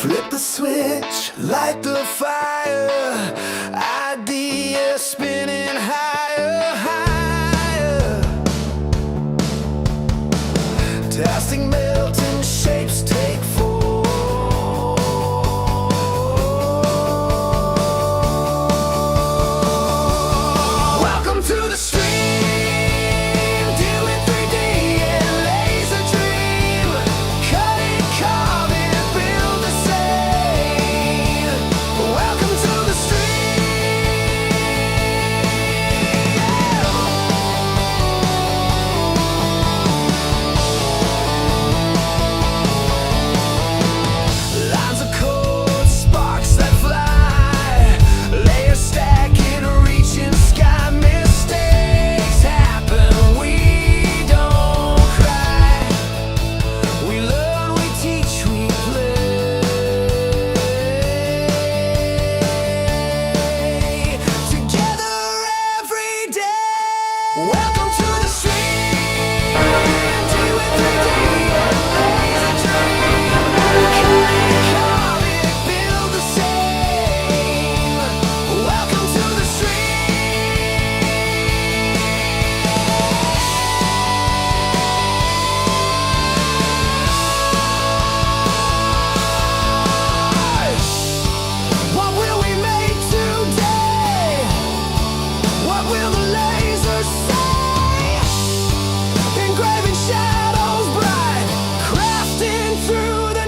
Flip the switch, light the fire. Ideas spinning higher, higher. Testing, melting shapes take form. Welcome to the stream. Doing 3D and laser dream. Cut it, carve it, build the same. Welcome to the stream. Lines of code, sparks that fly. Layers stacking, reaching sky. Mistakes happen, we don't cry. We learn, we teach, we play. Together every day. Welcome to the stream. Do it 3D and laser dream. Carve it, build the same. Welcome to the stream. What will we make today? What will the laser say? Engraving shadows bright, crafting through the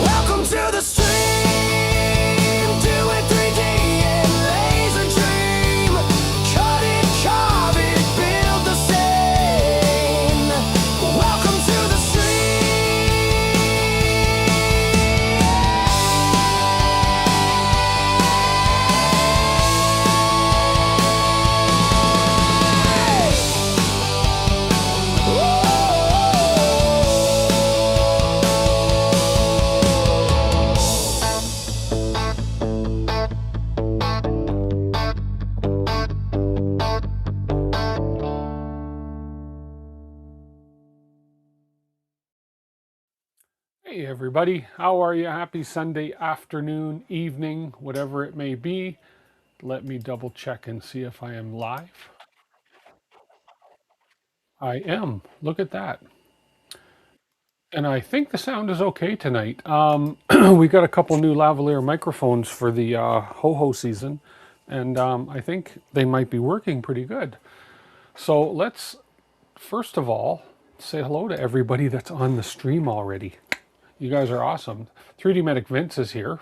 Welcome to the stream. Do it 3D and laser dream. Cut it, carve it, build the same. Welcome to the Hey everybody, how are you? Happy Sunday afternoon, evening, whatever it may be. Let me double check and see if I am live. I am. Look at that. And I think the sound is okay tonight. We got a couple new lavalier microphones for the ho-ho season, and I think they might be working pretty good. So let's, first of all, say hello to everybody that's on the stream already. You guys are awesome. 3D Medic Vince is here.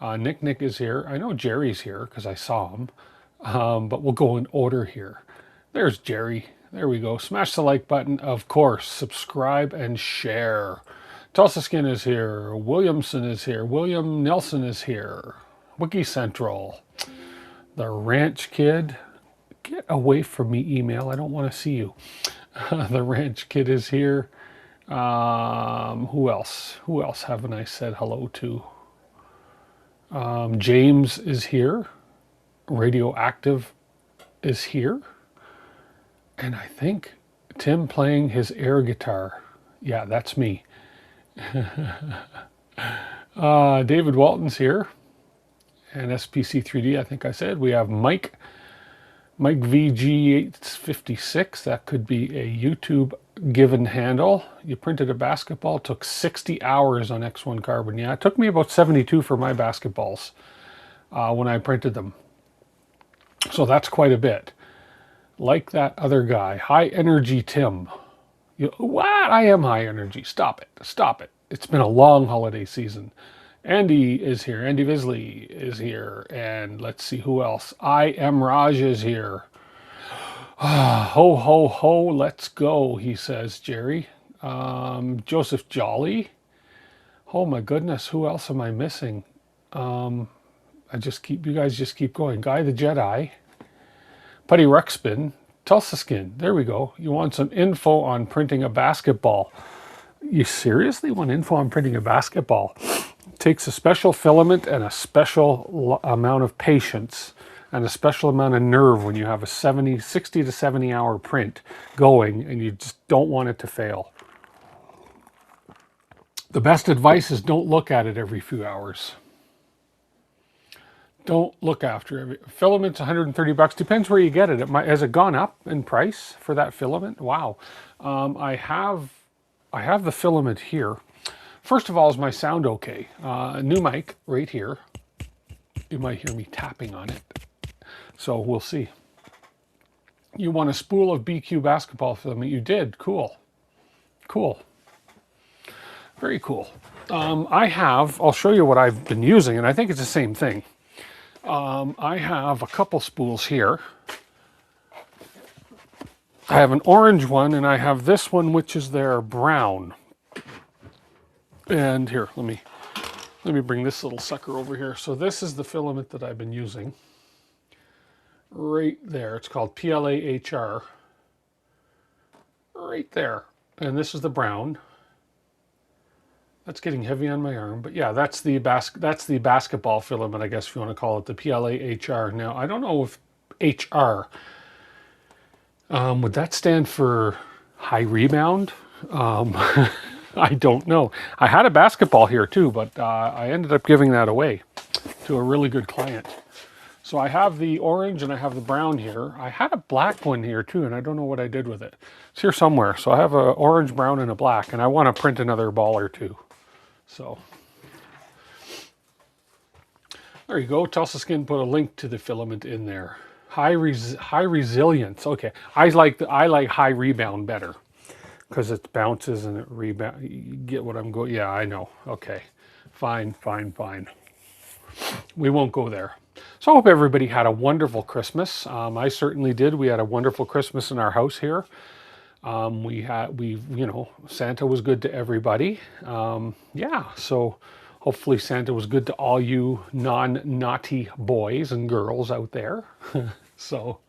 Nick is here. I know Jerry's here because I saw him. But we'll go in order here. There's Jerry. There we go. Smash the like button, of course. Subscribe and share. Tulsa Skin is here. Williamson is here. William Nelson is here. Wiki Central. The Ranch Kid. Get away from me, email. I don't want to see you. The Ranch Kid is here. Who else? Who else haven't I said hello to? James is here. Radioactive is here. And I think Tim playing his air guitar. Yeah, that's me. David Walton's here. And SPC3D, I think I said. We have Mike VG856. That could be a YouTube given handle. You printed a basketball, took 60 hours on X1 Carbon. Yeah, it took me about 72 for my basketballs when I printed them. So that's quite a bit. Like that other guy, High Energy Tim. What? I am high energy. Stop it. Stop it. It's been a long holiday season. Andy is here. Andy Visley is here. And let's see who else. I Am Raj is here. Ho, ho, ho, let's go, he says, Jerry. Joseph Jolly. Oh my goodness, who else am I missing? You guys just keep going. Guy the Jedi. Putty Ruxpin. Tulsa Skin. There we go. You want some info on printing a basketball. You seriously want info on printing a basketball? It takes a special filament and a special amount of patience and a special amount of nerve when you have a 60 to 70 hour print going and you just don't want it to fail. The best advice is don't look at it every few hours. Don't look after it. Filament's 130 bucks. Depends where you get it. Has it gone up in price for that filament? Wow. I have the filament here. First of all, is my sound okay? New mic right here. You might hear me tapping on it. So we'll see. You want a spool of BQ basketball filament? You did. Cool. Cool. Very cool. I'll show you what I've been using, and I think it's the same thing. I have a couple spools here. I have an orange one, and I have this one, which is their brown. And here, let me bring this little sucker over here. So this is the filament that I've been using. Right there. It's called PLA-HR. Right there. And this is the brown. That's getting heavy on my arm, but yeah, that's the basketball filament, I guess if you want to call it, the PLA-HR. Now, I don't know if HR, would that stand for high rebound? I don't know. I had a basketball here too, but I ended up giving that away to a really good client. So I have the orange and I have the brown here. I had a black one here too, and I don't know what I did with it. It's here somewhere. So I have an orange, brown, and a black, and I want to print another ball or two. So there you go. Tulsa Skin put a link to the filament in there. High resilience. Okay, I like high rebound better because it bounces and it rebound. You get what I'm going? Yeah, I know. Okay, fine. We won't go there. So I hope everybody had a wonderful Christmas. I certainly did. We had a wonderful Christmas in our house here. Santa was good to everybody. Yeah, so hopefully Santa was good to all you non-naughty boys and girls out there. So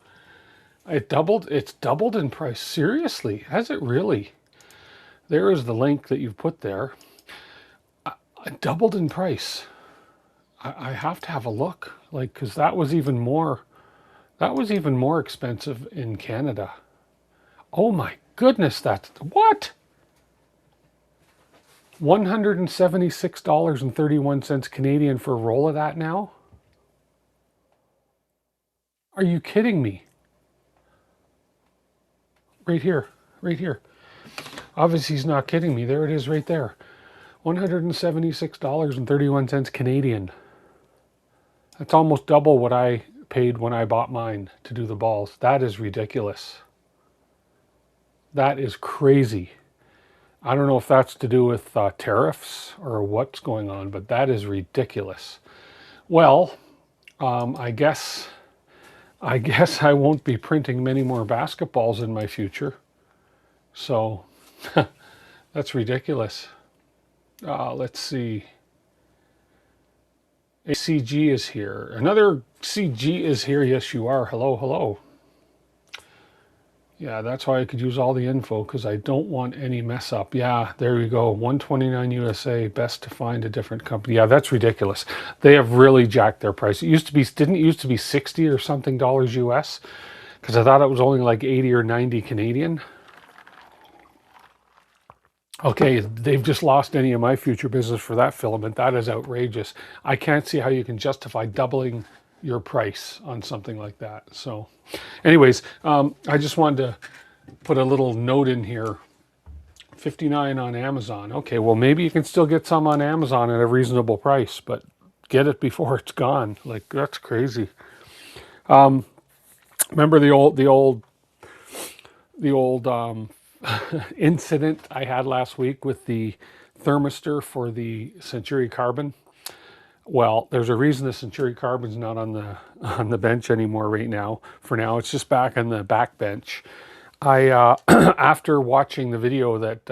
it's doubled in price. Seriously, has it really? There is the link that you've put there. Doubled in price. I have to have a look, like, because that was even more expensive in Canada. Oh my goodness, that's what? $176.31 Canadian for a roll of that now? Are you kidding me? Right here. Obviously he's not kidding me. There it is right there. $176.31 Canadian. That's almost double what I paid when I bought mine to do the balls. That is ridiculous. That is crazy. I don't know if that's to do with tariffs or what's going on, but that is ridiculous. Well, I guess I won't be printing many more basketballs in my future. So that's ridiculous. Let's see. A CG is here. Another CG is here. Yes, you are. Hello. Yeah, that's why I could use all the info, because I don't want any mess up. Yeah, there we go. 129 USA. Best to find a different company. Yeah, that's ridiculous. They have really jacked their price. It used to be, didn't it used to be 60 or something dollars US? Because I thought it was only like 80 or 90 Canadian. Okay, they've just lost any of my future business for that filament. That is outrageous. I can't see how you can justify doubling your price on something like that. So anyways, I just wanted to put a little note in here. 59 on Amazon. Okay, well, maybe you can still get some on Amazon at a reasonable price, but get it before it's gone. Like, that's crazy. Remember the old incident I had last week with the thermistor for the Century Carbon? Well, there's a reason the Century Carbon's not on the bench anymore right now. For now, it's just back on the back bench. I after watching the video that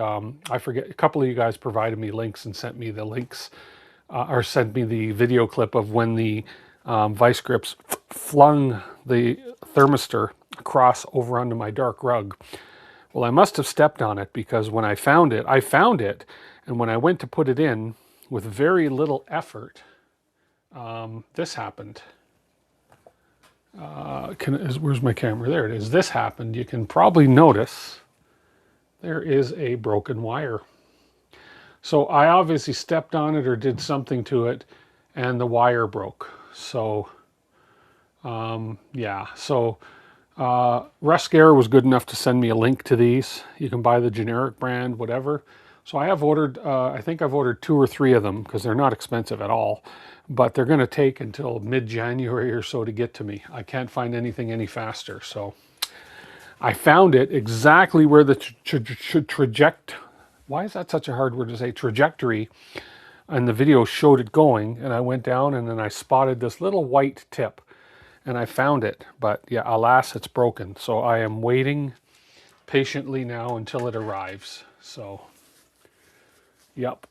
I forget, a couple of you guys provided me links and sent me the links, or sent me the video clip of when the vice grips flung the thermistor across over onto my dark rug. Well, I must have stepped on it, because when I found it, and when I went to put it in with very little effort, this happened. Where's my camera? There it is. This happened. You can probably notice there is a broken wire. So I obviously stepped on it or did something to it, and the wire broke. So yeah, so Rusk Air was good enough to send me a link to these. You can buy the generic brand, whatever. So I have ordered, I think I've ordered 2 or 3 of them, because they're not expensive at all, but they're going to take until mid-January or so to get to me. I can't find anything any faster. So I found it exactly where the why is that such a hard word to say? Trajectory. And the video showed it going, and I went down, and then I spotted this little white tip, and I found it. But yeah, alas, it's broken. So I am waiting patiently now until it arrives. So, yep.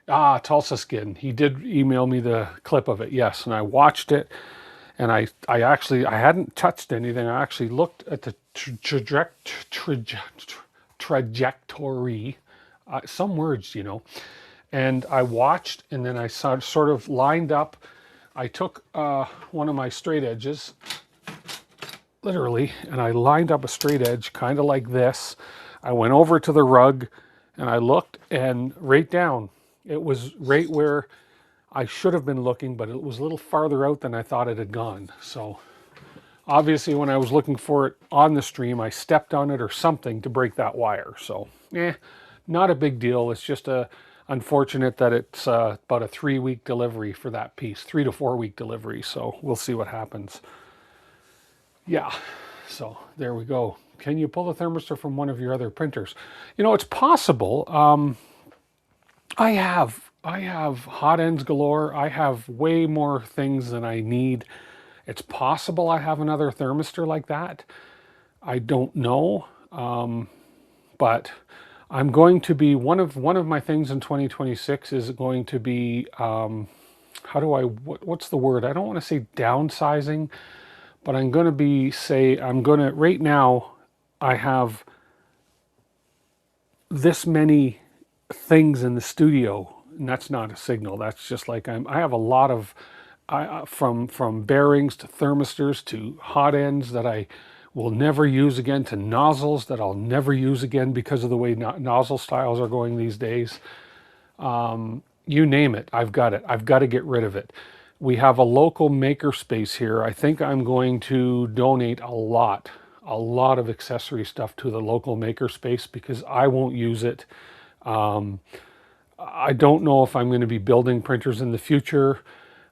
Ah, Tulsa Skin. He did email me the clip of it, yes, and I watched it, and I hadn't touched anything. I actually looked at the trajectory, some words, you know, and I watched, and then I sort of lined up. I took one of my straight edges, literally, and I lined up a straight edge, kind of like this. I went over to the rug, and I looked, and right down, it was right where I should have been looking, but it was a little farther out than I thought it had gone. So obviously when I was looking for it on the stream, I stepped on it or something to break that wire. So not a big deal. It's just unfortunate that it's about a 3-week delivery for that piece, 3 to 4 week delivery. So we'll see what happens. Yeah, so there we go. Can you pull the thermistor from one of your other printers? You know, it's possible. I have hot ends galore. I have way more things than I need. It's possible I have another thermistor like that. I don't know, but I'm going to be one of my things in 2026 is going to be what's the word? I don't want to say downsizing, but I'm going to right now I have this many things in the studio, and that's not a signal. That's just like I have a lot of from bearings to thermistors to hot ends that I will never use again, to nozzles that I'll never use again because of the way nozzle styles are going these days. You name it, I've got it. I've got to get rid of it. We have a local maker space here. I think I'm going to donate a lot of accessory stuff to the local maker space because I won't use it. I don't know if I'm going to be building printers in the future.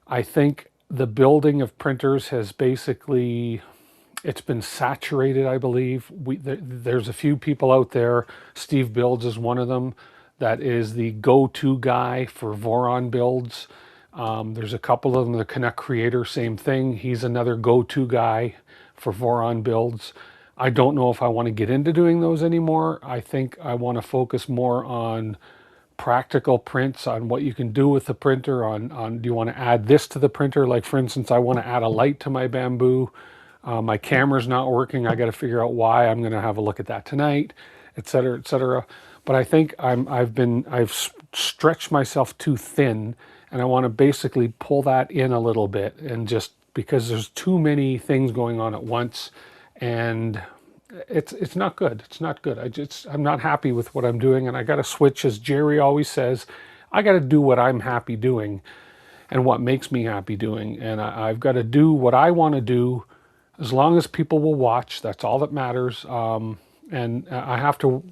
I think the building of printers has basically, it's been saturated, I believe. There's a few people out there, Steve Builds is one of them, that is the go-to guy for Voron builds. There's a couple of them, the Connect Creator, same thing. He's another go-to guy for Voron builds. I don't know if I want to get into doing those anymore. I think I want to focus more on practical prints, on what you can do with the printer, on do you want to add this to the printer? Like for instance, I want to add a light to my Bamboo. My camera's not working. I got to figure out why. I'm going to have a look at that tonight, etc., etc. But I think I've stretched myself too thin, and I want to basically pull that in a little bit, and just because there's too many things going on at once, and it's not good. It's not good. I'm not happy with what I'm doing, and I got to switch, as Jerry always says. I got to do what I'm happy doing, and what makes me happy doing, and I've got to do what I want to do, as long as people will watch. That's all that matters. And I have to,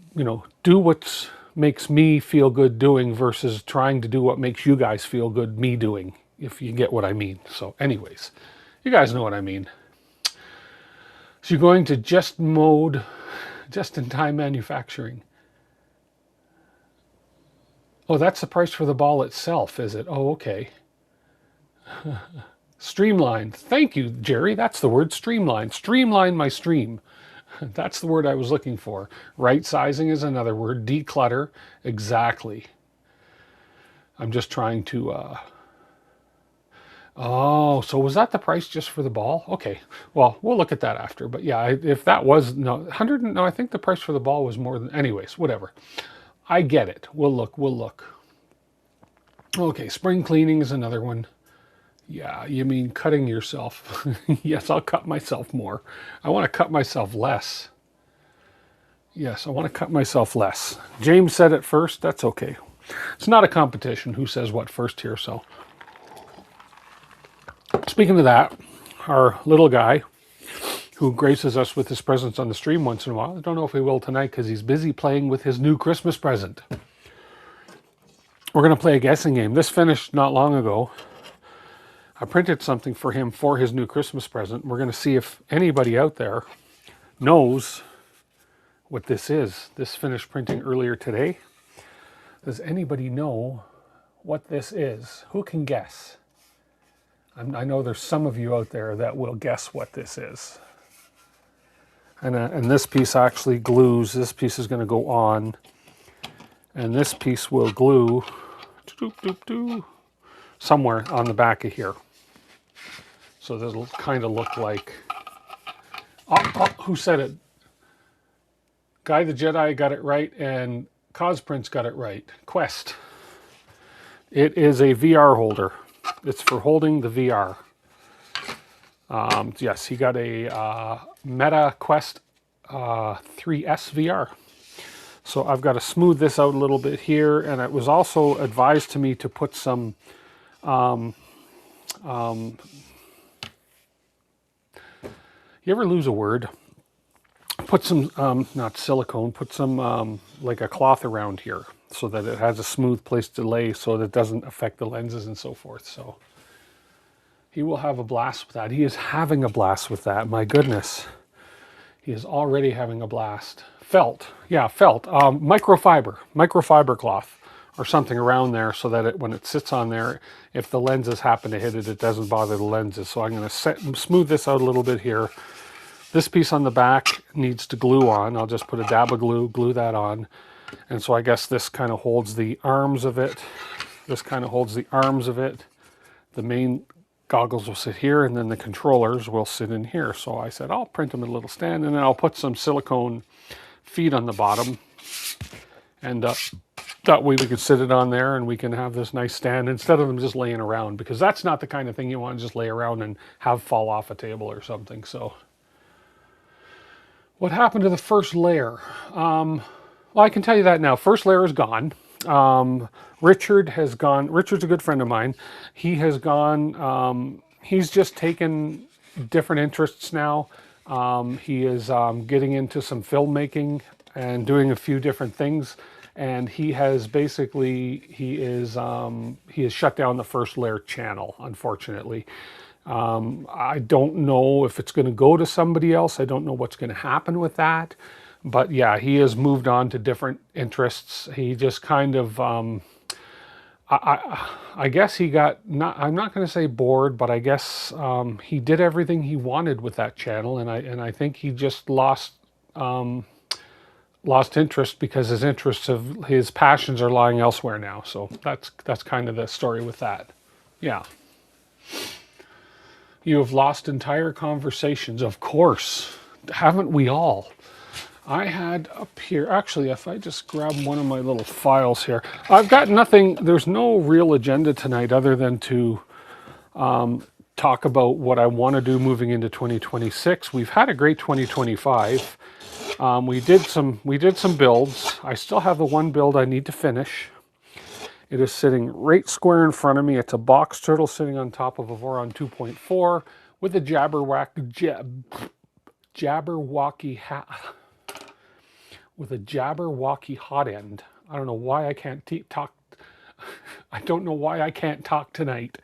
do what makes me feel good doing versus trying to do what makes you guys feel good me doing, if you get what I mean. So anyways, you guys know what I mean. So you're going to just-in-time manufacturing. Oh, that's the price for the ball itself, is it? Oh, okay. Streamlined. Thank you, Jerry. That's the word, streamlined. Streamline my stream. That's the word I was looking for. Right sizing is another word. Declutter. Exactly. I'm just trying to Oh, so was that the price just for the ball? Okay, well, we'll look at that after. But yeah, if that was, no, 100, no, I think the price for the ball was more than, anyways, whatever. I get it. We'll look, we'll look. Okay, spring cleaning is another one. Yeah, you mean cutting yourself. Yes, I'll cut myself more. I want to cut myself less. Yes, I want to cut myself less. James said it first. That's okay. It's not a competition who says what first here. So, speaking of that, our little guy who graces us with his presence on the stream once in a while. I don't know if he will tonight because he's busy playing with his new Christmas present. We're going to play a guessing game. This finished not long ago. I printed something for him for his new Christmas present. We're going to see if anybody out there knows what this is. This finished printing earlier today. Does anybody know what this is? Who can guess? I know there's some of you out there that will guess what this is. And this piece actually glues. This piece is going to go on. And this piece will glue somewhere on the back of here. So this will kind of look like... who said it? Guy the Jedi got it right, and Cosprince got it right. Quest. It is a VR holder. It's for holding the VR. Yes, he got a Meta Quest 3S VR. So I've got to smooth this out a little bit here, and it was also advised to me to put some you ever lose a word? Put some, not silicone, put some like a cloth around here so that it has a smooth place to lay so that it doesn't affect the lenses and so forth. So he will have a blast with that. He is having a blast with that. My goodness. He is already having a blast. Felt. Yeah, felt. Microfiber cloth or something around there so that when it sits on there, if the lenses happen to hit it, it doesn't bother the lenses. So I'm going to smooth this out a little bit here. This piece on the back needs to glue on. I'll just put a dab of glue that on. And so I guess this kind of holds the arms of it. This kind of holds the arms of it. The main goggles will sit here, and then the controllers will sit in here. So I said, I'll print them in a little stand, and then I'll put some silicone feet on the bottom. And that way we could sit it on there, and we can have this nice stand instead of them just laying around, because that's not the kind of thing you want to just lay around and have fall off a table or something. So what happened to the first layer? Well, I can tell you that now. First layer is gone. Richard has gone. Richard's a good friend of mine. He has gone. He's just taken different interests now. He is getting into some filmmaking and doing a few different things. And he has basically, he has shut down the First Layer channel, unfortunately. I don't know if it's going to go to somebody else. I don't know what's going to happen with that. But yeah, he has moved on to different interests. He just kind of, I guess he got, I'm not going to say bored, but I guess he did everything he wanted with that channel. And I think he just lost interest because his passions are lying elsewhere now. So that's kind of the story with that. Yeah. You have lost entire conversations, of course. Haven't we all? I had up here, actually, if I just grab one of my little files here, I've got nothing, there's no real agenda tonight other than to talk about what I want to do moving into 2026. We've had a great 2025. We did some builds. I still have the one build I need to finish. It is sitting right square in front of me. It's a box turtle sitting on top of a Voron 2.4 with a Jabberwocky hot end. I don't know why I can't talk. I don't know why I can't talk tonight.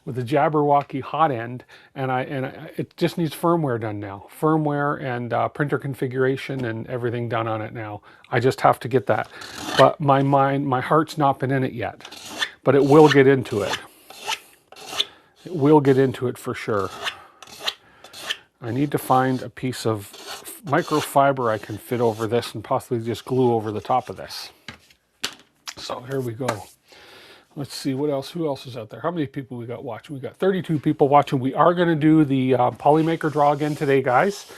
With a Jabberwocky hot end, and it just needs firmware done now. Firmware and printer configuration and everything done on it now. I just have to get that. But my heart's not been in it yet. But it will get into it. It will get into it for sure. I need to find a piece of microfiber I can fit over this and possibly just glue over the top of this. So here we go. Let's see what else. Who else is out there? How many people we got watching? We got 32 people watching. We are going to do the Polymaker draw again today, guys.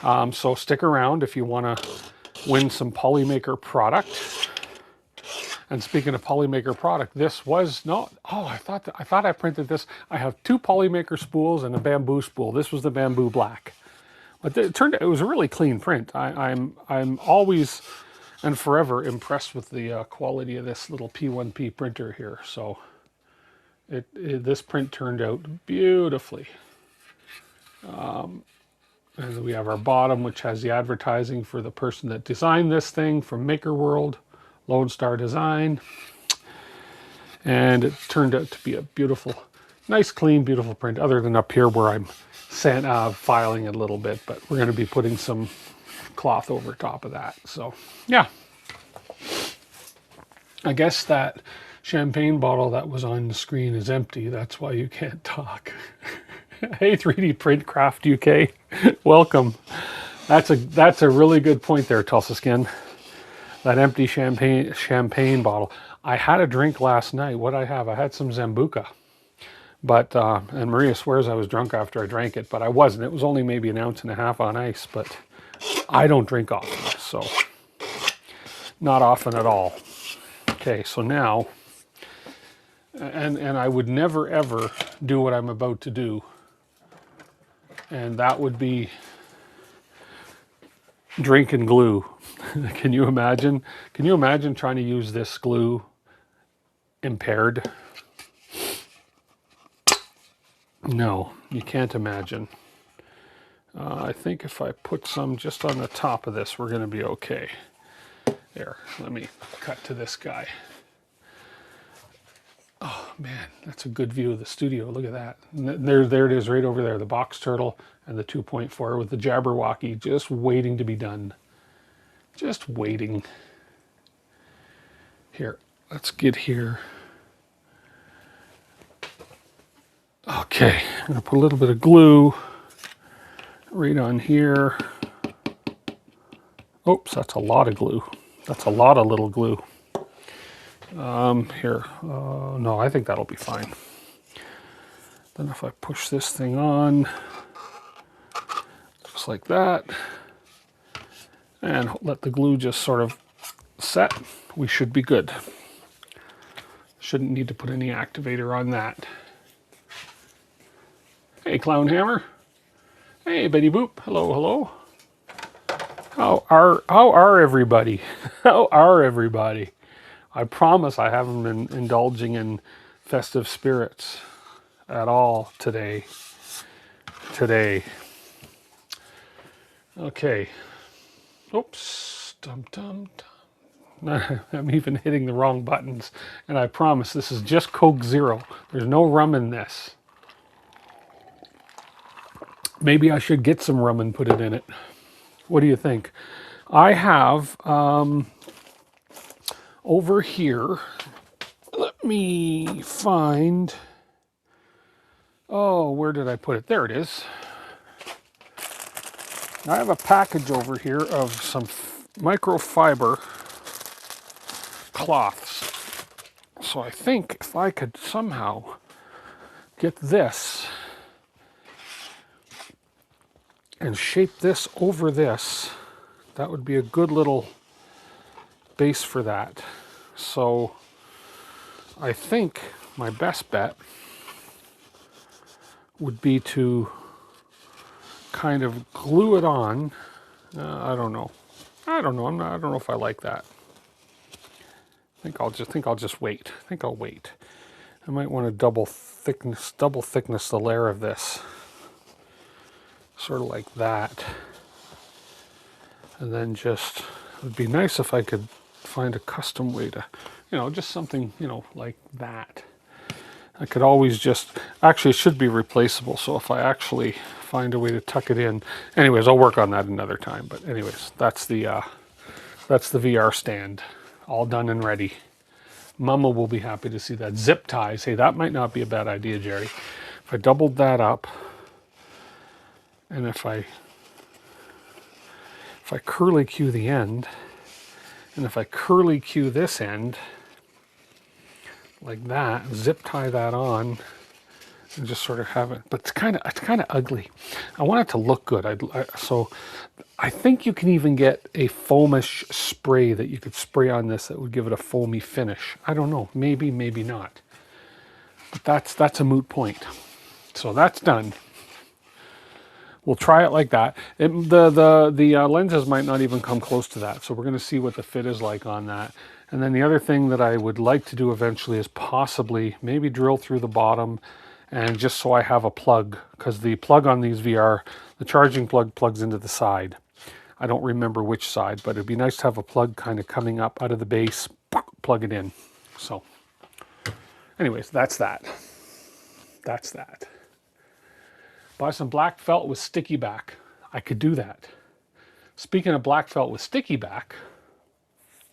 So stick around if you want to win some Polymaker product. And speaking of Polymaker product, this was not. Oh, I thought I printed this. I have 2 Polymaker spools and a bamboo spool. This was the bamboo black, but it turned out it was a really clean print. I'm always and forever impressed with the quality of this little P1P printer here. So this print turned out beautifully. And we have our bottom, which has the advertising for the person that designed this thing from Maker World, Lone Star Design. And it turned out to be a beautiful, nice, clean, beautiful print, other than up here where I'm filing it a little bit, but we're going to be putting some cloth over top of that. So yeah, I guess that champagne bottle that was on the screen is empty. That's why you can't talk. Hey, 3D Print Craft UK, welcome. That's a really good point there, Tulsa Skin. That empty champagne bottle. I had a drink last night. What I have? I had some Zambuca. But, and Maria swears I was drunk after I drank it, but I wasn't. It was only maybe 1.5 ounces on ice, but I don't drink often, so not often at all. Okay, so now, and I would never ever do what I'm about to do, and that would be drinking glue. Can you imagine? Can you imagine trying to use this glue impaired? No, you can't imagine. I think if I put some just on the top of this, we're going to be okay. There, let me cut to this guy. Oh man, that's a good view of the studio. Look at that. And there it is right over there, the box turtle and the 2.4 with the Jabberwocky just waiting to be done. Just waiting. Here, let's get here. Okay, I'm going to put a little bit of glue right on here. Oops, that's a lot of glue. That's a lot of little glue. Here, no, I think that'll be fine. Then if I push this thing on, just like that, and let the glue just sort of set, we should be good. Shouldn't need to put any activator on that. Hey, Clown Hammer. Hey, Betty Boop. Hello, hello. How are everybody? How are everybody? I promise I haven't been indulging in festive spirits at all today. Okay. Oops. Dum dum dum. I'm even hitting the wrong buttons. And I promise this is just Coke Zero. There's no rum in this. Maybe I should get some rum and put it in it. What do you think? I have over here, let me find, oh, where did I put it? There it is. I have a package over here of some microfiber cloths. So I think if I could somehow get this and shape this over this, that would be a good little base for that. So I think my best bet would be to kind of glue it on. I don't know. I don't know if I like that. I think I'll just wait. I think I'll wait. I might want to double thickness the layer of this. Sort of like that. And then just, it would be nice if I could find a custom way to, just something, like that. I could always just, actually it should be replaceable, so if I actually find a way to tuck it in. Anyways, I'll work on that another time, but anyways, that's the VR stand, all done and ready. Mama will be happy to see that. Zip ties, hey, that might not be a bad idea, Jerry. If I doubled that up, and if I curly Q the end, and if I curly Q this end, like that, zip tie that on, and just sort of have it. But it's kind of ugly. I want it to look good. So I think you can even get a foamish spray that you could spray on this that would give it a foamy finish. I don't know. Maybe, maybe not. But that's a moot point. So that's done. We'll try it like that. The lenses might not even come close to that. So we're going to see what the fit is like on that. And then the other thing that I would like to do eventually is possibly maybe drill through the bottom, and just so I have a plug, because the plug on these VR, the charging plug plugs into the side. I don't remember which side, but it'd be nice to have a plug kind of coming up out of the base, plug it in. So anyways, that's that. That's that. Buy some black felt with sticky back. I could do that. Speaking of black felt with sticky back,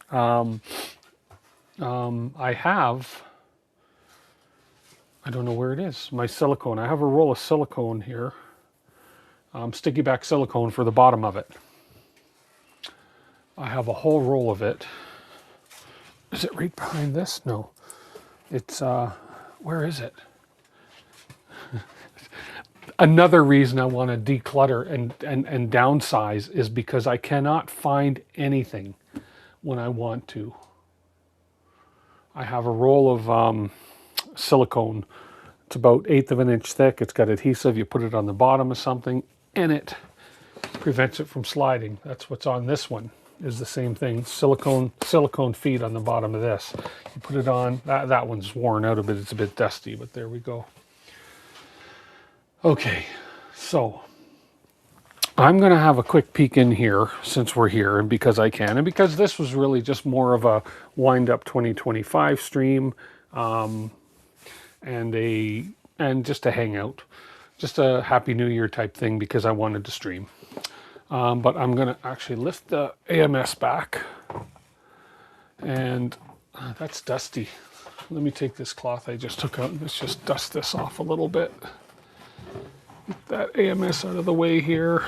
I have, I don't know where it is, my silicone. I have a roll of silicone here, sticky back silicone for the bottom of it. I have a whole roll of it. Is it right behind this? No. It's, where is it? Another reason I want to declutter and downsize is because I cannot find anything when I want to. I have a roll of silicone. It's about 1/8 of an inch thick. It's got adhesive. You put it on the bottom of something and it prevents it from sliding. That's what's on this one, is the same thing. Silicone feet on the bottom of this. You put it on, that one's worn out a bit. It's a bit dusty, but there we go. Okay, so I'm going to have a quick peek in here since we're here, and because I can, and because this was really just more of a wind-up 2025 stream, and just a hangout, just a Happy New Year type thing because I wanted to stream. But I'm going to actually lift the AMS back, and that's dusty. Let me take this cloth I just took out and let's just dust this off a little bit. Get that AMS out of the way here.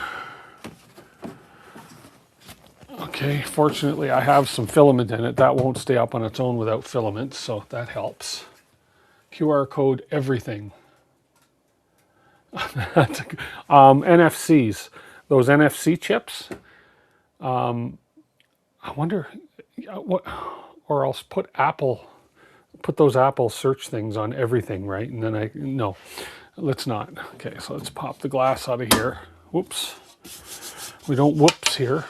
Okay, fortunately I have some filament in it. That won't stay up on its own without filament, so that helps. QR code everything. NFCs, those NFC chips. I wonder what, or else put those Apple search things on everything, right? And then no, let's not. Okay, so let's pop the glass out of here. Whoops. We don't whoops here.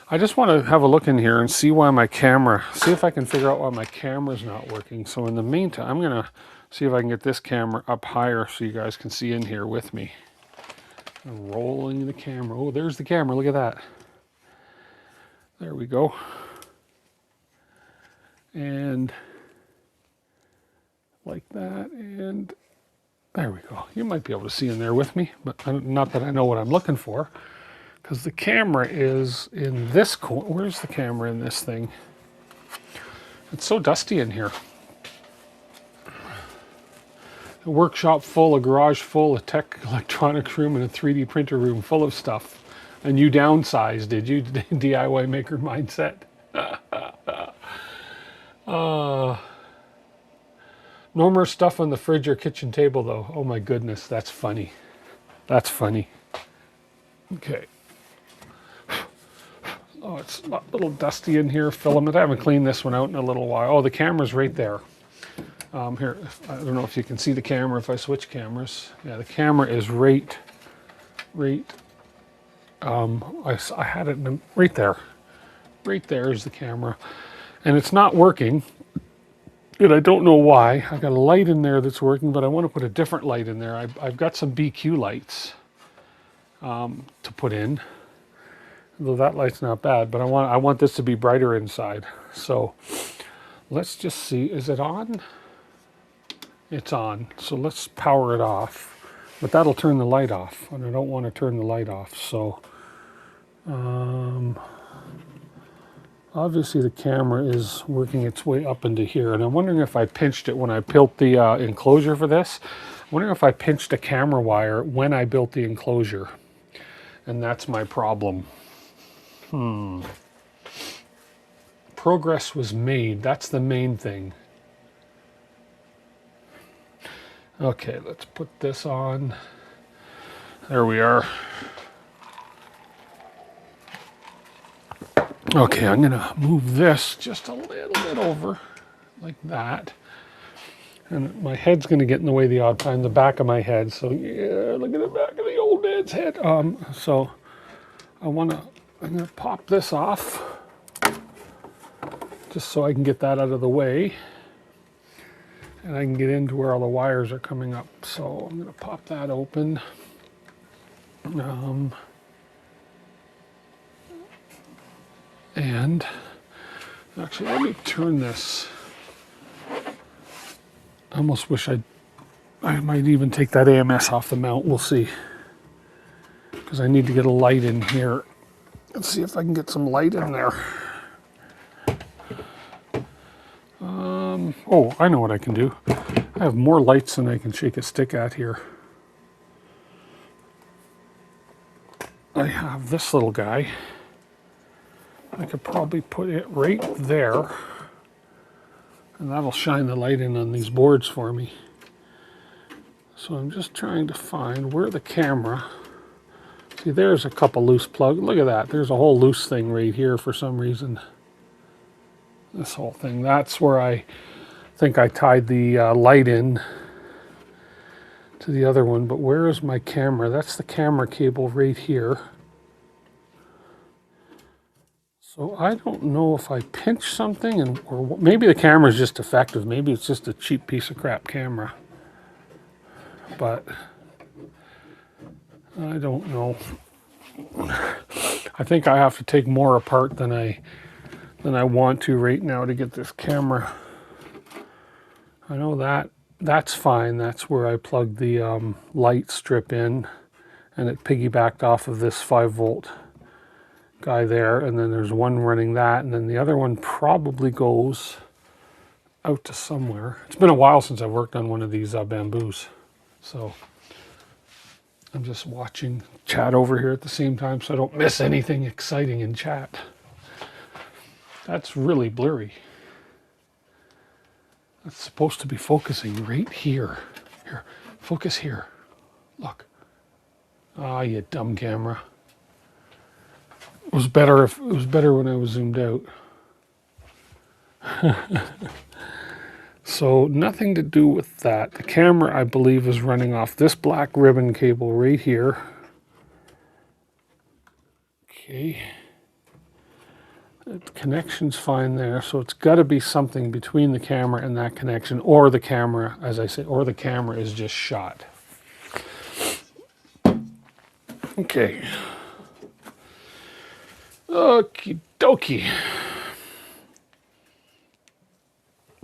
I just want to have a look in here and see if I can figure out why my camera's not working. So in the meantime, I'm going to see if I can get this camera up higher so you guys can see in here with me. I'm rolling the camera. Oh, there's the camera. Look at that. There we go. And like that, and there we go. You might be able to see in there with me, but not that I know what I'm looking for, because the camera is in this corner. Where's the camera in this thing? It's so dusty in here. A workshop full, a garage full, a tech electronics room, and a 3D printer room full of stuff. And you downsized, did you? DIY maker mindset. No more stuff on the fridge or kitchen table, though. Oh my goodness, that's funny. That's funny. Okay. Oh, it's a little dusty in here. Filament. I haven't cleaned this one out in a little while. Oh, the camera's right there. Here, I don't know if you can see the camera if I switch cameras. Yeah, the camera is right. I had it right there. Right there is the camera, and it's not working. And I don't know why. I got a light in there that's working, but I want to put a different light in there. I've got some BQ lights to put in, though that light's not bad. But I want this to be brighter inside. So let's just see. Is it on? It's on. So let's power it off. But that'll turn the light off, and I don't want to turn the light off. So obviously the camera is working its way up into here, and I'm wondering if I pinched it when I built the enclosure for this. I'm wondering if I pinched a camera wire when I built the enclosure, and that's my problem. Progress was made. That's the main thing. Okay, let's put this on. There we are. Okay, I'm gonna move this just a little bit over, like that. And my head's gonna get in the way the odd time, the back of my head. So yeah, look at the back of the old man's head. So I'm gonna pop this off, just so I can get that out of the way. And I can get into where all the wires are coming up. So I'm gonna pop that open. And actually, let me turn this. I almost wish I might even take that AMS off the mount. We'll see. Because I need to get a light in here. Let's see if I can get some light in there. Oh, I know what I can do. I have more lights than I can shake a stick at here. I have this little guy. I could probably put it right there. And that'll shine the light in on these boards for me. So I'm just trying to find where the camera. See, there's a couple loose plugs. Look at that. There's a whole loose thing right here for some reason. This whole thing. That's where I think I tied the light in to the other one. But where is my camera? That's the camera cable right here. So I don't know if I pinch something, or maybe the camera is just defective. Maybe it's just a cheap piece of crap camera. But I don't know. I think I have to take more apart than I want to right now to get this camera. I know that's fine. That's where I plugged the light strip in, and it piggybacked off of this 5-volt guy there. And then there's one running that, and then the other one probably goes out to somewhere. It's been a while since I've worked on one of these bamboos, so I'm just watching chat over here at the same time so I don't miss anything exciting in chat. That's really blurry. That's supposed to be focusing right here. Here, focus here. Look. Ah, you dumb camera. It was better when I was zoomed out. So nothing to do with that. The camera, I believe, is running off this black ribbon cable right here. Okay. The connection's fine there, so it's got to be something between the camera and that connection, or the camera, as I say, or the camera is just shot. Okay. Okie dokie.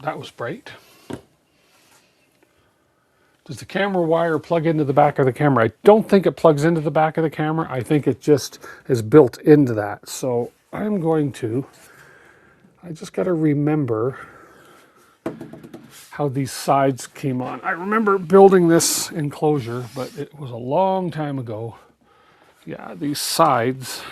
That was bright. Does the camera wire plug into the back of the camera? I don't think it plugs into the back of the camera. I think it just is built into that. So I'm going to, I just got to remember how these sides came on. I remember building this enclosure, but it was a long time ago. Yeah, these sides,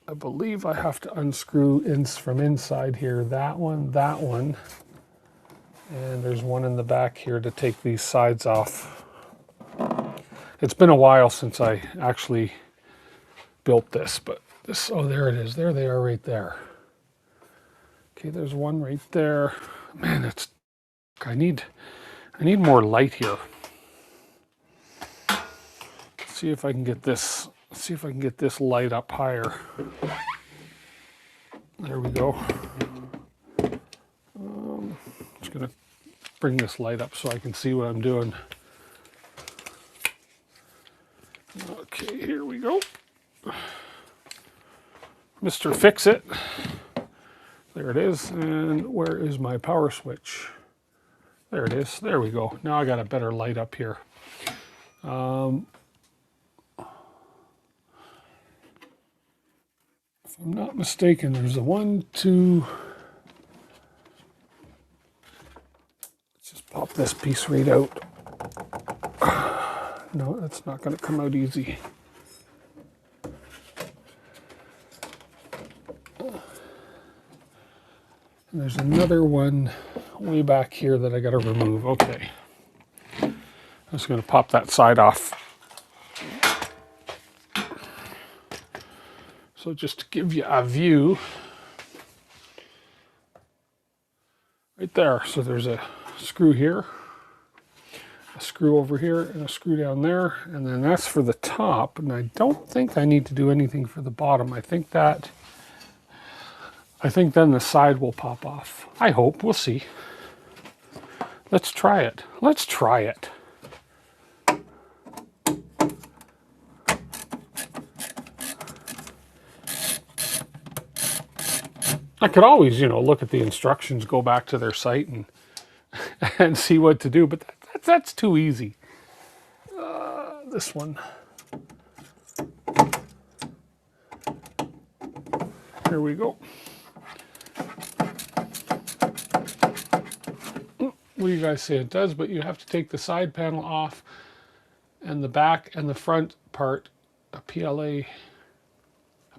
I believe I have to unscrew from inside here. That one. And there's one in the back here to take these sides off. It's been a while since I actually built this, but this, oh, there it is. There they are right there. Okay, there's one right there. Man, it's, I need more light here. Let's see if I can get this, light up higher. There we go. Just gonna bring this light up so I can see what I'm doing. Okay, here we go. Mr. Fix-It. There it is. And where is my power switch? There it is. There we go. Now I got a better light up here. If I'm not mistaken, there's a 1, 2. Let's just pop this piece right out. No, that's not going to come out easy. And there's another one way back here that I got to remove. Okay. just going to pop that side off. So just to give you a view, right there. So there's a screw here, a screw over here, and a screw down there, and then that's for the top. And I don't think I need to do anything for the bottom. I think then the side will pop off. I hope. We'll see. Let's try it. Let's try it. I could always, look at the instructions, go back to their site and see what to do, but that's too easy. This one. Here we go. What do you guys say? It does, but you have to take the side panel off and the back and the front part, a PLA, a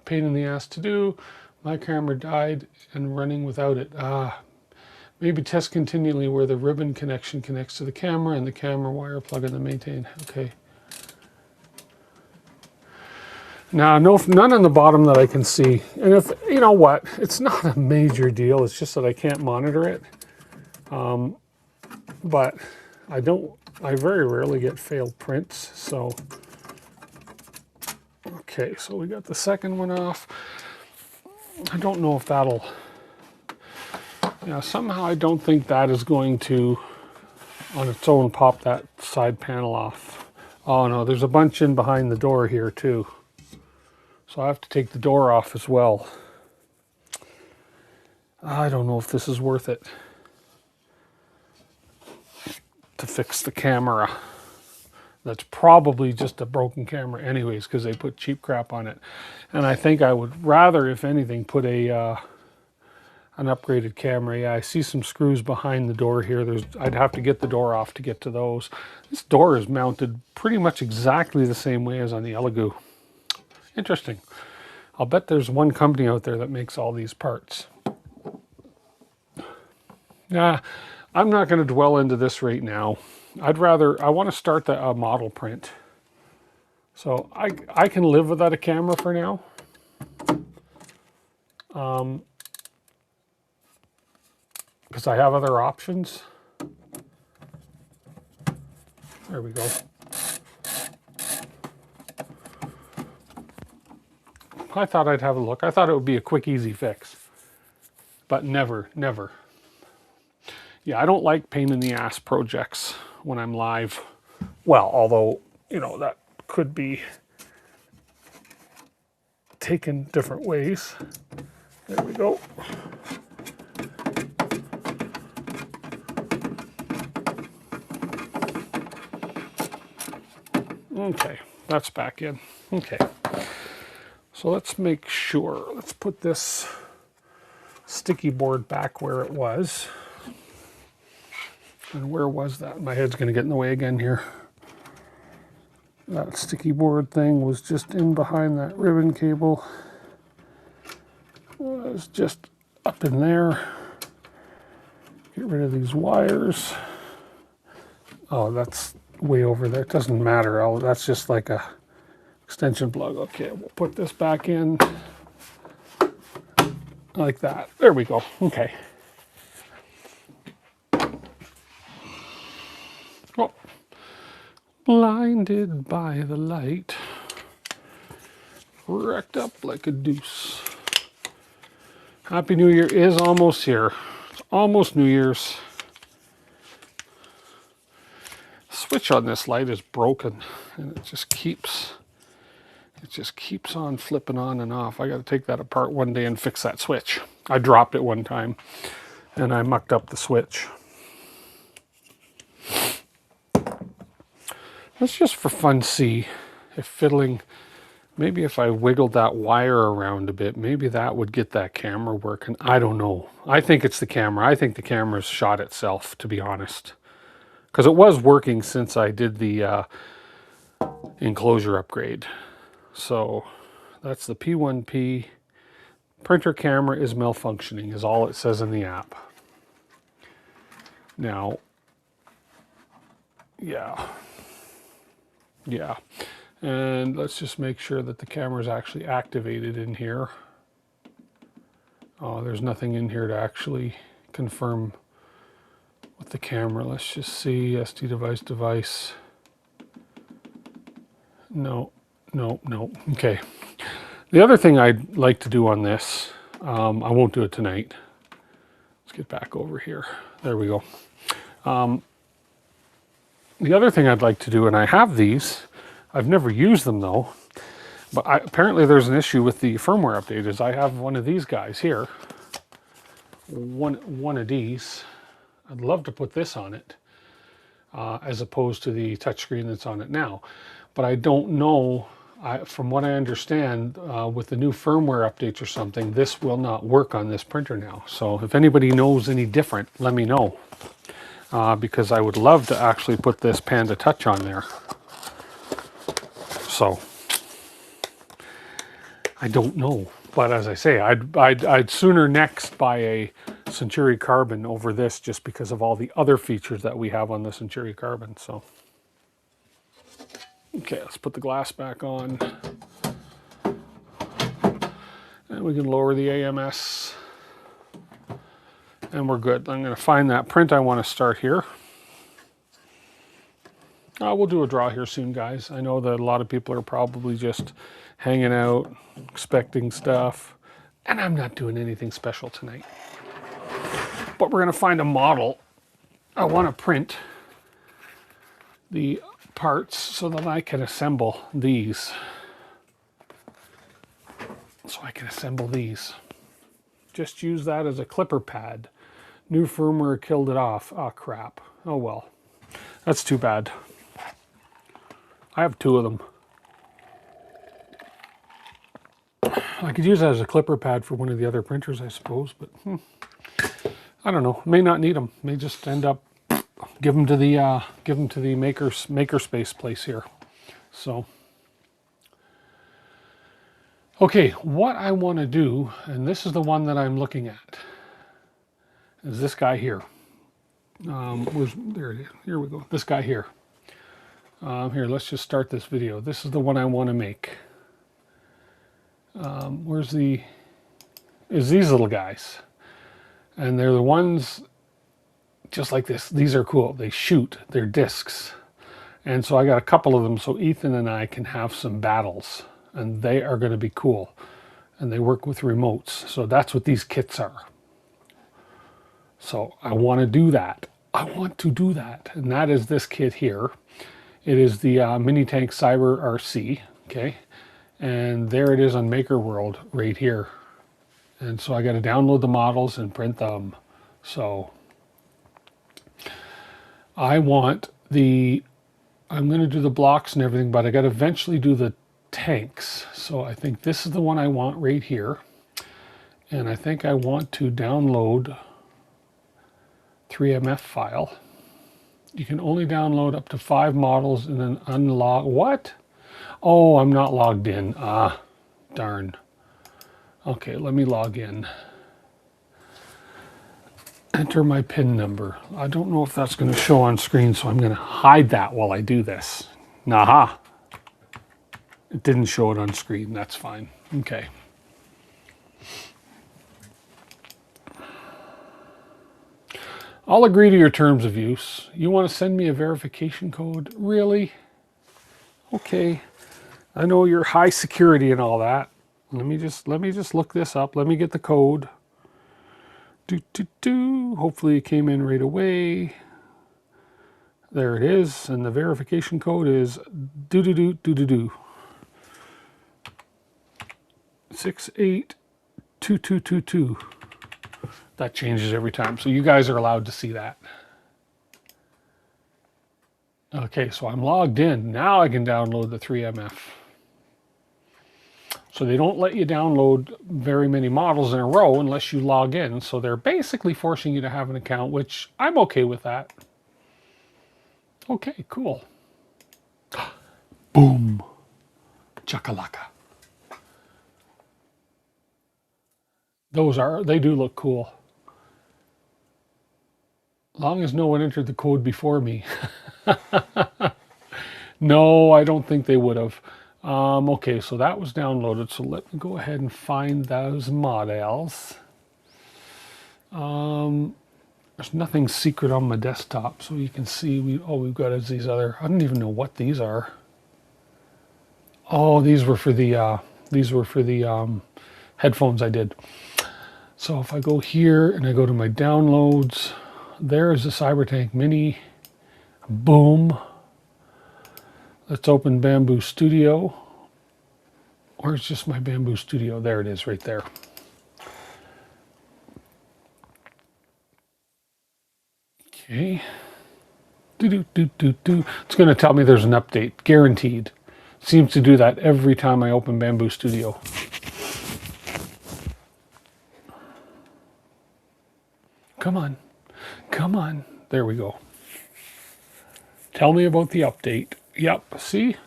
pain in the ass to do. My camera died and running without it. Maybe test continually where the ribbon connection connects to the camera and the camera wire plug in the maintain. Okay. Now, none on the bottom that I can see. And if, you know what, it's not a major deal. It's just that I can't monitor it. But I very rarely get failed prints. So, okay, so we got the second one off. I don't know if that'll, somehow I don't think that is going to, on its own, pop that side panel off. Oh no, there's a bunch in behind the door here too. So I have to take the door off as well. I don't know if this is worth it to fix the camera. That's probably just a broken camera anyways, because they put cheap crap on it. And I think I would rather, if anything, put an upgraded camera. Yeah, I see some screws behind the door here. I'd have to get the door off to get to those. This door is mounted pretty much exactly the same way as on the Elegoo. Interesting. I'll bet there's one company out there that makes all these parts. Nah, I'm not going to dwell into this right now. I want to start the model print. So I can live without a camera for now. Because I have other options. There we go. I thought I'd have a look. I thought it would be a quick, easy fix. But never, never. Yeah, I don't like pain in the ass projects when I'm live. Well, although, that could be taken different ways. There we go. Okay, that's back in. Okay. So let's make sure. Let's put this sticky board back where it was. And where was that? My head's going to get in the way again here. That sticky board thing was just in behind that ribbon cable. It was just up in there. Get rid of these wires. Oh, that's way over there. It doesn't matter. That's just like a extension plug. Okay, we'll put this back in like that. There we go. Okay. Oh, blinded by the light, wrecked up like a deuce. Happy New Year is almost here. It's almost New Year's. Switch on this light is broken, and it just keeps on flipping on and off. I got to take that apart one day and fix that switch. I dropped it one time, and I mucked up the switch. Let's just for fun see if fiddling, maybe if I wiggled that wire around a bit, maybe that would get that camera working. I don't know. I think it's the camera. I think the camera's shot itself, to be honest. Because it was working since I did the enclosure upgrade. So that's the P1P. Printer camera is malfunctioning, is all it says in the app. Now, yeah. Yeah. And let's just make sure that the camera is actually activated in here. Oh, there's nothing in here to actually confirm with the camera. Let's just see, SD device. No, no, no. Okay. The other thing I'd like to do on this, I won't do it tonight. Let's get back over here. There we go. The other thing I'd like to do, and I have these, I've never used them though, but apparently there's an issue with the firmware update, is I have one of these guys here. One of these. I'd love to put this on it, as opposed to the touchscreen that's on it now. But I don't know, from what I understand, with the new firmware updates or something, this will not work on this printer now. So if anybody knows any different, let me know. Because I would love to actually put this Panda Touch on there. So I don't know, but as I say, I'd sooner next buy a Century Carbon over this, just because of all the other features that we have on the Century Carbon. So okay, let's put the glass back on, and we can lower the AMS. And we're good. I'm going to find that print I want to start here. We'll do a draw here soon, guys. I know that a lot of people are probably just hanging out, expecting stuff, and I'm not doing anything special tonight. But we're going to find a model. I want to print the parts so that I can assemble these. Just use that as a clipper pad. New firmware killed it off. Oh, crap. Oh, well. That's too bad. I have two of them. I could use that as a clipper pad for one of the other printers, I suppose, but I don't know. May not need them. May just end up give them to the makerspace place here. So, okay, what I want to do, and this is the one that I'm looking at, is this guy here. There it is. Here we go. This guy here. Here, let's just start this video. This is the one I want to make. Is these little guys. And they're the ones just like this. These are cool. They shoot. They're discs. And so I got a couple of them so Ethan and I can have some battles. And they are going to be cool. And they work with remotes. So that's what these kits are. So I want to do that. And that is this kit here. It is the Mini Tank Cyber RC. Okay. And there it is on Maker World right here. And so I got to download the models and print them. So I'm going to do the blocks and everything, but I got to eventually do the tanks. So I think this is the one I want right here. And I think I want to download 3MF file. You can only download up to 5 models and then unlock. What? Oh, I'm not logged in. Ah, darn. Okay, let me log in. Enter my PIN number. I don't know if that's going to show on screen, so I'm going to hide that while I do this. Naha. It didn't show it on screen. That's fine. Okay. I'll agree to your terms of use. You want to send me a verification code? Really? Okay. I know you're high security and all that. Let me just look this up. Let me get the code. Hopefully it came in right away. There it is, and the verification code is 682222. That changes every time, so you guys are allowed to see that. Okay, so I'm logged in. Now I can download the 3MF. So they don't let you download very many models in a row unless you log in. So they're basically forcing you to have an account, which I'm okay with that. Okay, cool. Boom. Chakalaka. They do look cool. Long as no one entered the code before me. No, I don't think they would have. Okay, so that was downloaded. So let me go ahead and find those models. There's nothing secret on my desktop, so you can see we've got these other. I don't even know what these are. Oh, these were for the headphones I did. So if I go here and I go to my downloads, there's the CyberTank Mini. Boom. Let's open Bamboo Studio. Or it's just my Bamboo Studio. There it is right there. Okay. Do. It's going to tell me there's an update. Guaranteed. Seems to do that every time I open Bamboo Studio. Come on. Come on. There we go. Tell me about the update. Yep, see?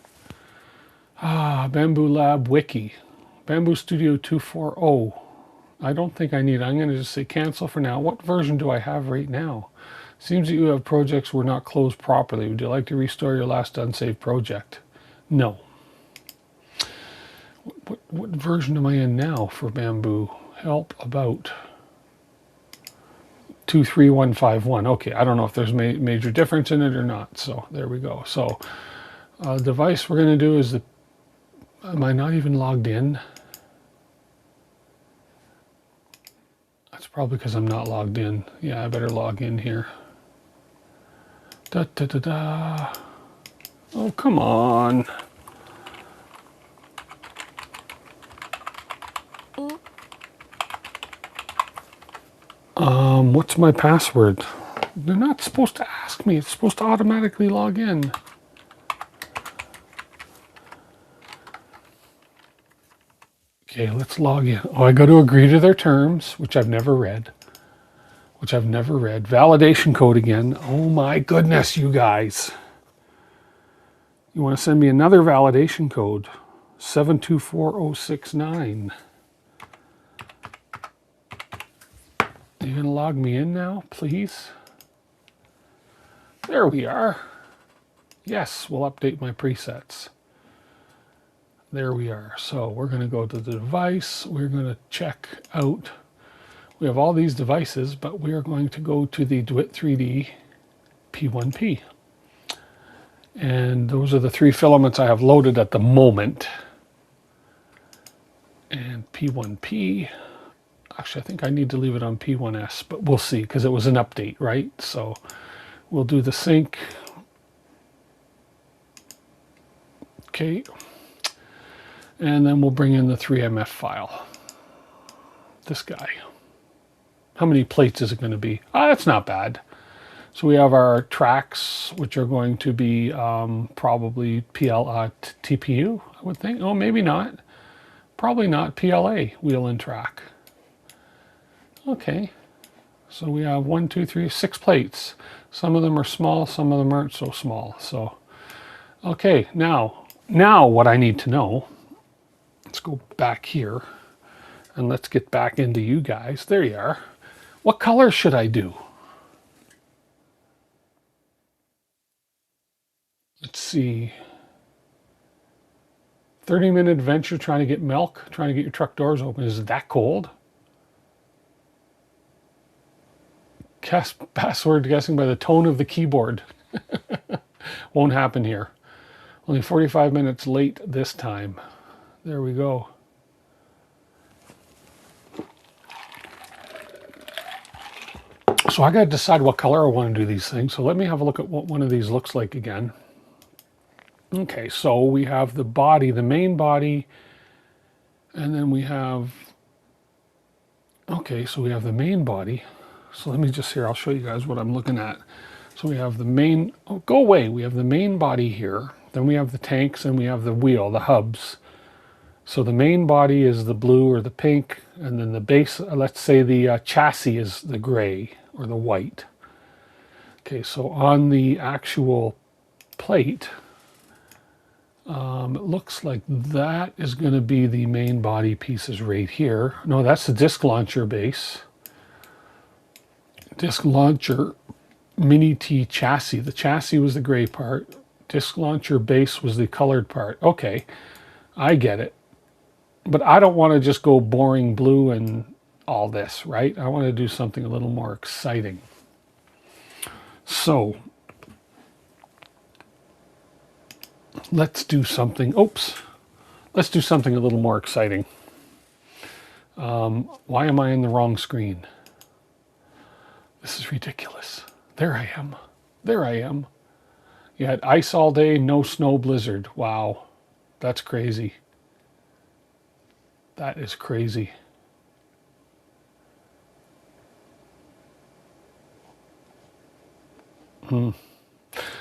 Bamboo Lab Wiki. Bamboo Studio 2.4.0. I don't think I need it. I'm going to just say cancel for now. What version do I have right now? Seems that you have projects were not closed properly. Would you like to restore your last unsaved project? No. What version am I in now for Bamboo? Help about 23151. Okay, I don't know if there's major difference in it or not. So there we go. So device we're going to do is am I not even logged in? That's probably because I'm not logged in. Yeah, I better log in here. Da da da da. Oh, come on. What's my password? They're not supposed to ask me. It's supposed to automatically log in. Okay, let's log in. Oh, I got to agree to their terms, which I've never read. Validation code again. Oh my goodness, you guys. You want to send me another validation code? 724069. You gonna log me in now, please? There we are. Yes, we'll update my presets. There we are. So we're gonna go to the device. We're gonna check out. We have all these devices, but we are going to go to the DeWitt 3D P1P. And those are the 3 filaments I have loaded at the moment. And P1P. Actually, I think I need to leave it on P1S, but we'll see because it was an update, right? So we'll do the sync. Okay. And then we'll bring in the 3MF file. This guy. How many plates is it going to be? That's not bad. So we have our tracks, which are going to be probably TPU, I would think. Oh, maybe not. Probably not PLA, wheel and track. Okay, so we have 1, 2, 3, 6 plates. Some of them are small, some of them aren't so small. So, okay, now what I need to know, let's go back here and let's get back into you guys. There you are. What color should I do? Let's see. 30-minute adventure trying to get milk, trying to get your truck doors open. Is it that cold? Password guessing by the tone of the keyboard. Won't happen here. Only 45 minutes late this time. There we go. So I got to decide what color I want to do these things. So let me have a look at what one of these looks like again. Okay, so we have the body, the main body, and then we have, okay, so we have the main body. So let me just here, I'll show you guys what I'm looking at. So we have the main, oh, go away. We have the main body here. Then we have the tanks and we have the wheel, the hubs. So the main body is the blue or the pink, and then the base, let's say the chassis is the gray or the white. Okay, so on the actual plate, it looks like that is going to be the main body pieces right here. No, that's the disc launcher base. Disc launcher Mini T chassis. The chassis was the gray part. Disk launcher base was the colored part. Okay, I get it. But I don't want to just go boring blue and all this, right? I want to do something a little more exciting. So let's do something, oops, let's do something a little more exciting. Why am I in the wrong screen? This is ridiculous. There I am. There I am. You had ice all day, no snow, blizzard. Wow, that's crazy. That is crazy.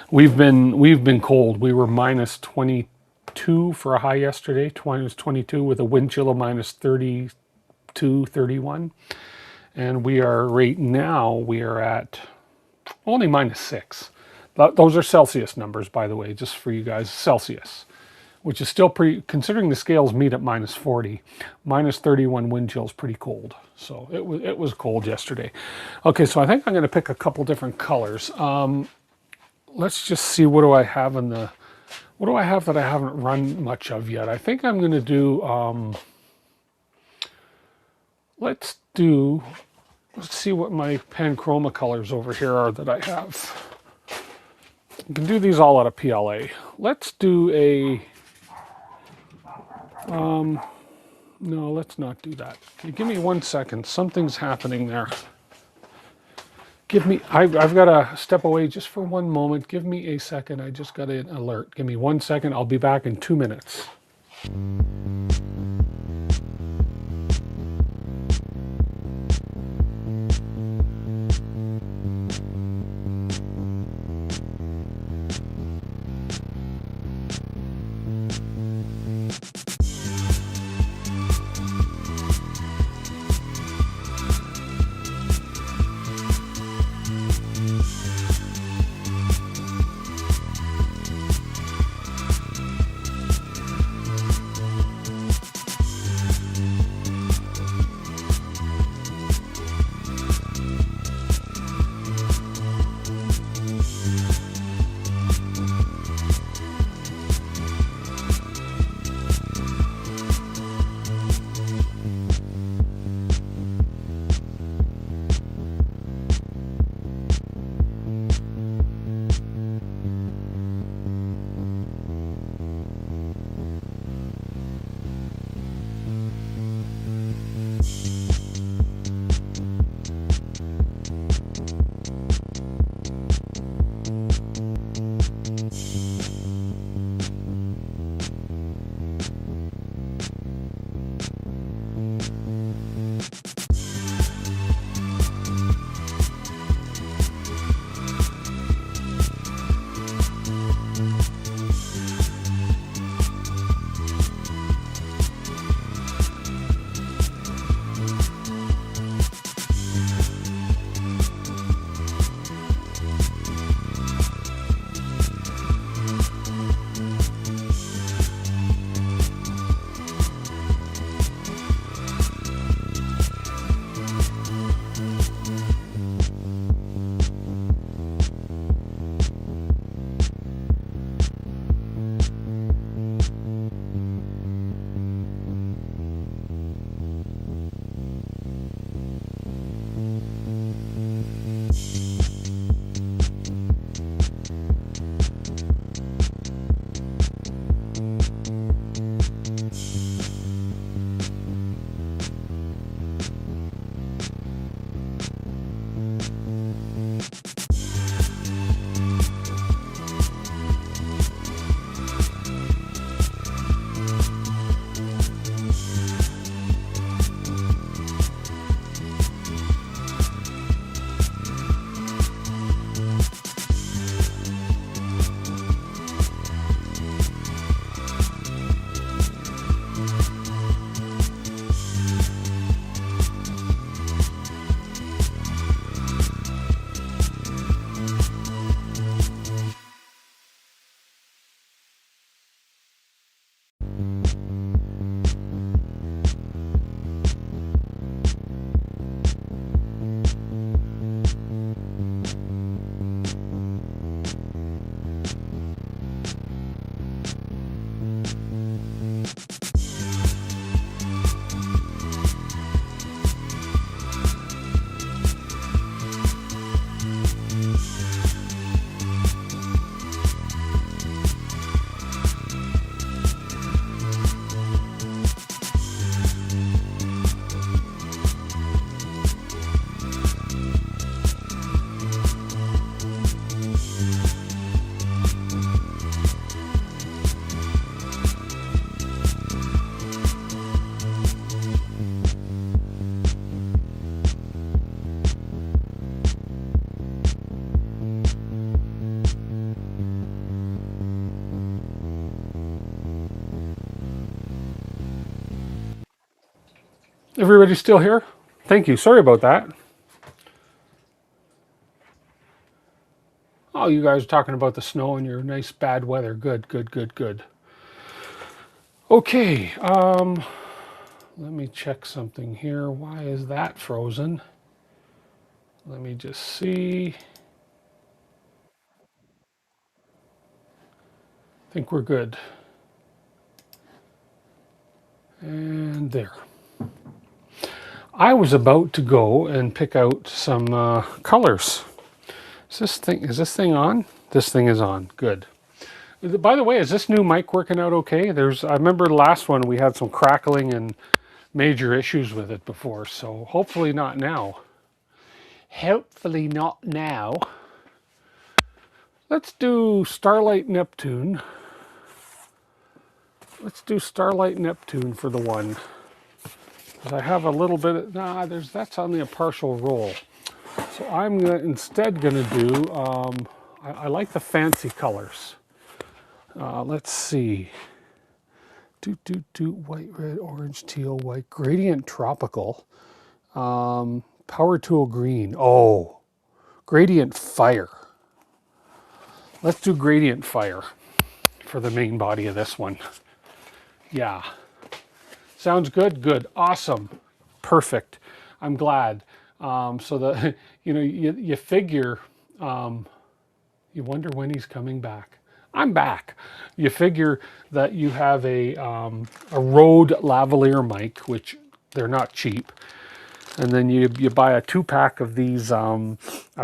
We've been cold. We were minus 22 for a high yesterday. Minus 22 with a wind chill of minus 32, 31. And we are right now, we are at only minus 6. Those are Celsius numbers, by the way, just for you guys. Celsius, which is still pretty, considering the scales meet at minus 40, minus 31 wind chill is pretty cold. So it was cold yesterday. Okay, so I think I'm going to pick a couple different colors. Let's just see, what do I have in the, what do I have that I haven't run much of yet? I think I'm going to do, let's see what my Panchroma colors over here are that I have. You can do these all out of PLA. Let's do a, no, let's not do that. Okay, give me 1 second. Something's happening there. Give me, I've got to step away just for 1 moment. Give me a second. I just got an alert. Give me 1 second. I'll be back in 2 minutes. Everybody still here? Thank you. Sorry about that. Oh, you guys are talking about the snow and your nice bad weather. Good, good, good, good. Okay, let me check something here. Why is that frozen? Let me just see. I think we're good. And there. I was about to go and pick out some colors. Is this thing on? This thing is on. Good. By the way, is this new mic working out okay? I remember the last one we had some crackling and major issues with it before, so hopefully not now. Hopefully not now. Let's do Starlight Neptune. Let's do Starlight Neptune for the one. Because I have a little bit of, that's only a partial roll. So I'm instead gonna do, I like the fancy colors. Let's see. White, red, orange, teal, white, gradient tropical. Power tool green. Oh, gradient fire. Let's do gradient fire for the main body of this one. Yeah. Sounds good? Good. Awesome. Perfect. I'm glad. So the, you figure, you wonder when he's coming back. I'm back. You figure that you have a Rode lavalier mic, which they're not cheap. And then you buy a 2-pack of these, I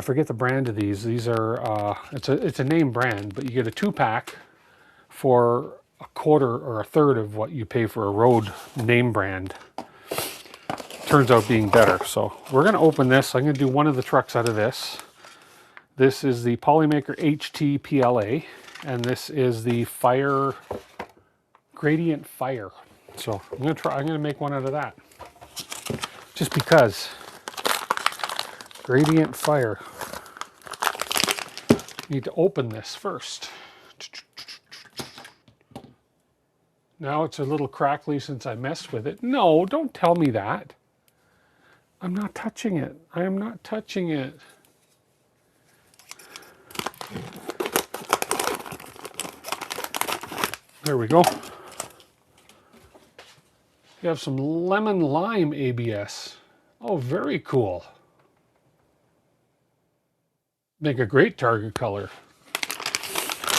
forget the brand of these. These are, it's a name brand, but you get a 2-pack for a quarter or a third of what you pay for a Rode name brand. Turns out being better. So we're going to open this. I'm going to do one of the trucks out of this. This is the Polymaker HT PLA, and this is the Fire Gradient Fire. So I'm going to make one out of that. Just because. Gradient Fire. Need to open this first. Now it's a little crackly since I messed with it. No, don't tell me that. I'm not touching it. I am not touching it. There we go. You have some lemon lime ABS. Oh, very cool. Make a great target color.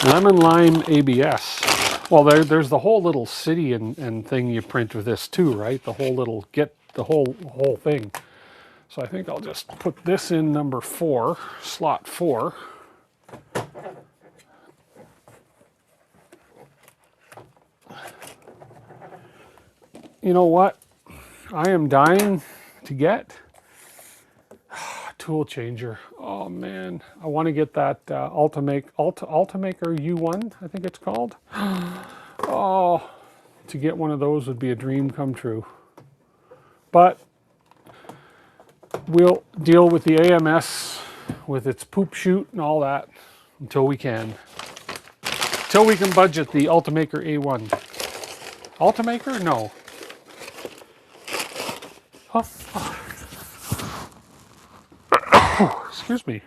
Lemon lime ABS. Well, there's the whole little city and thing you print with this too, right? The whole little the whole thing. So I think I'll just put this in number 4, slot 4. You know what? I am dying to get tool changer. Oh man, I want to get that Ultimaker U1, I think it's called. Oh, to get one of those would be a dream come true. But we'll deal with the AMS with its poop chute and all that until we can. Until we can budget the Ultimaker A1. Ultimaker? No. Oh, excuse me.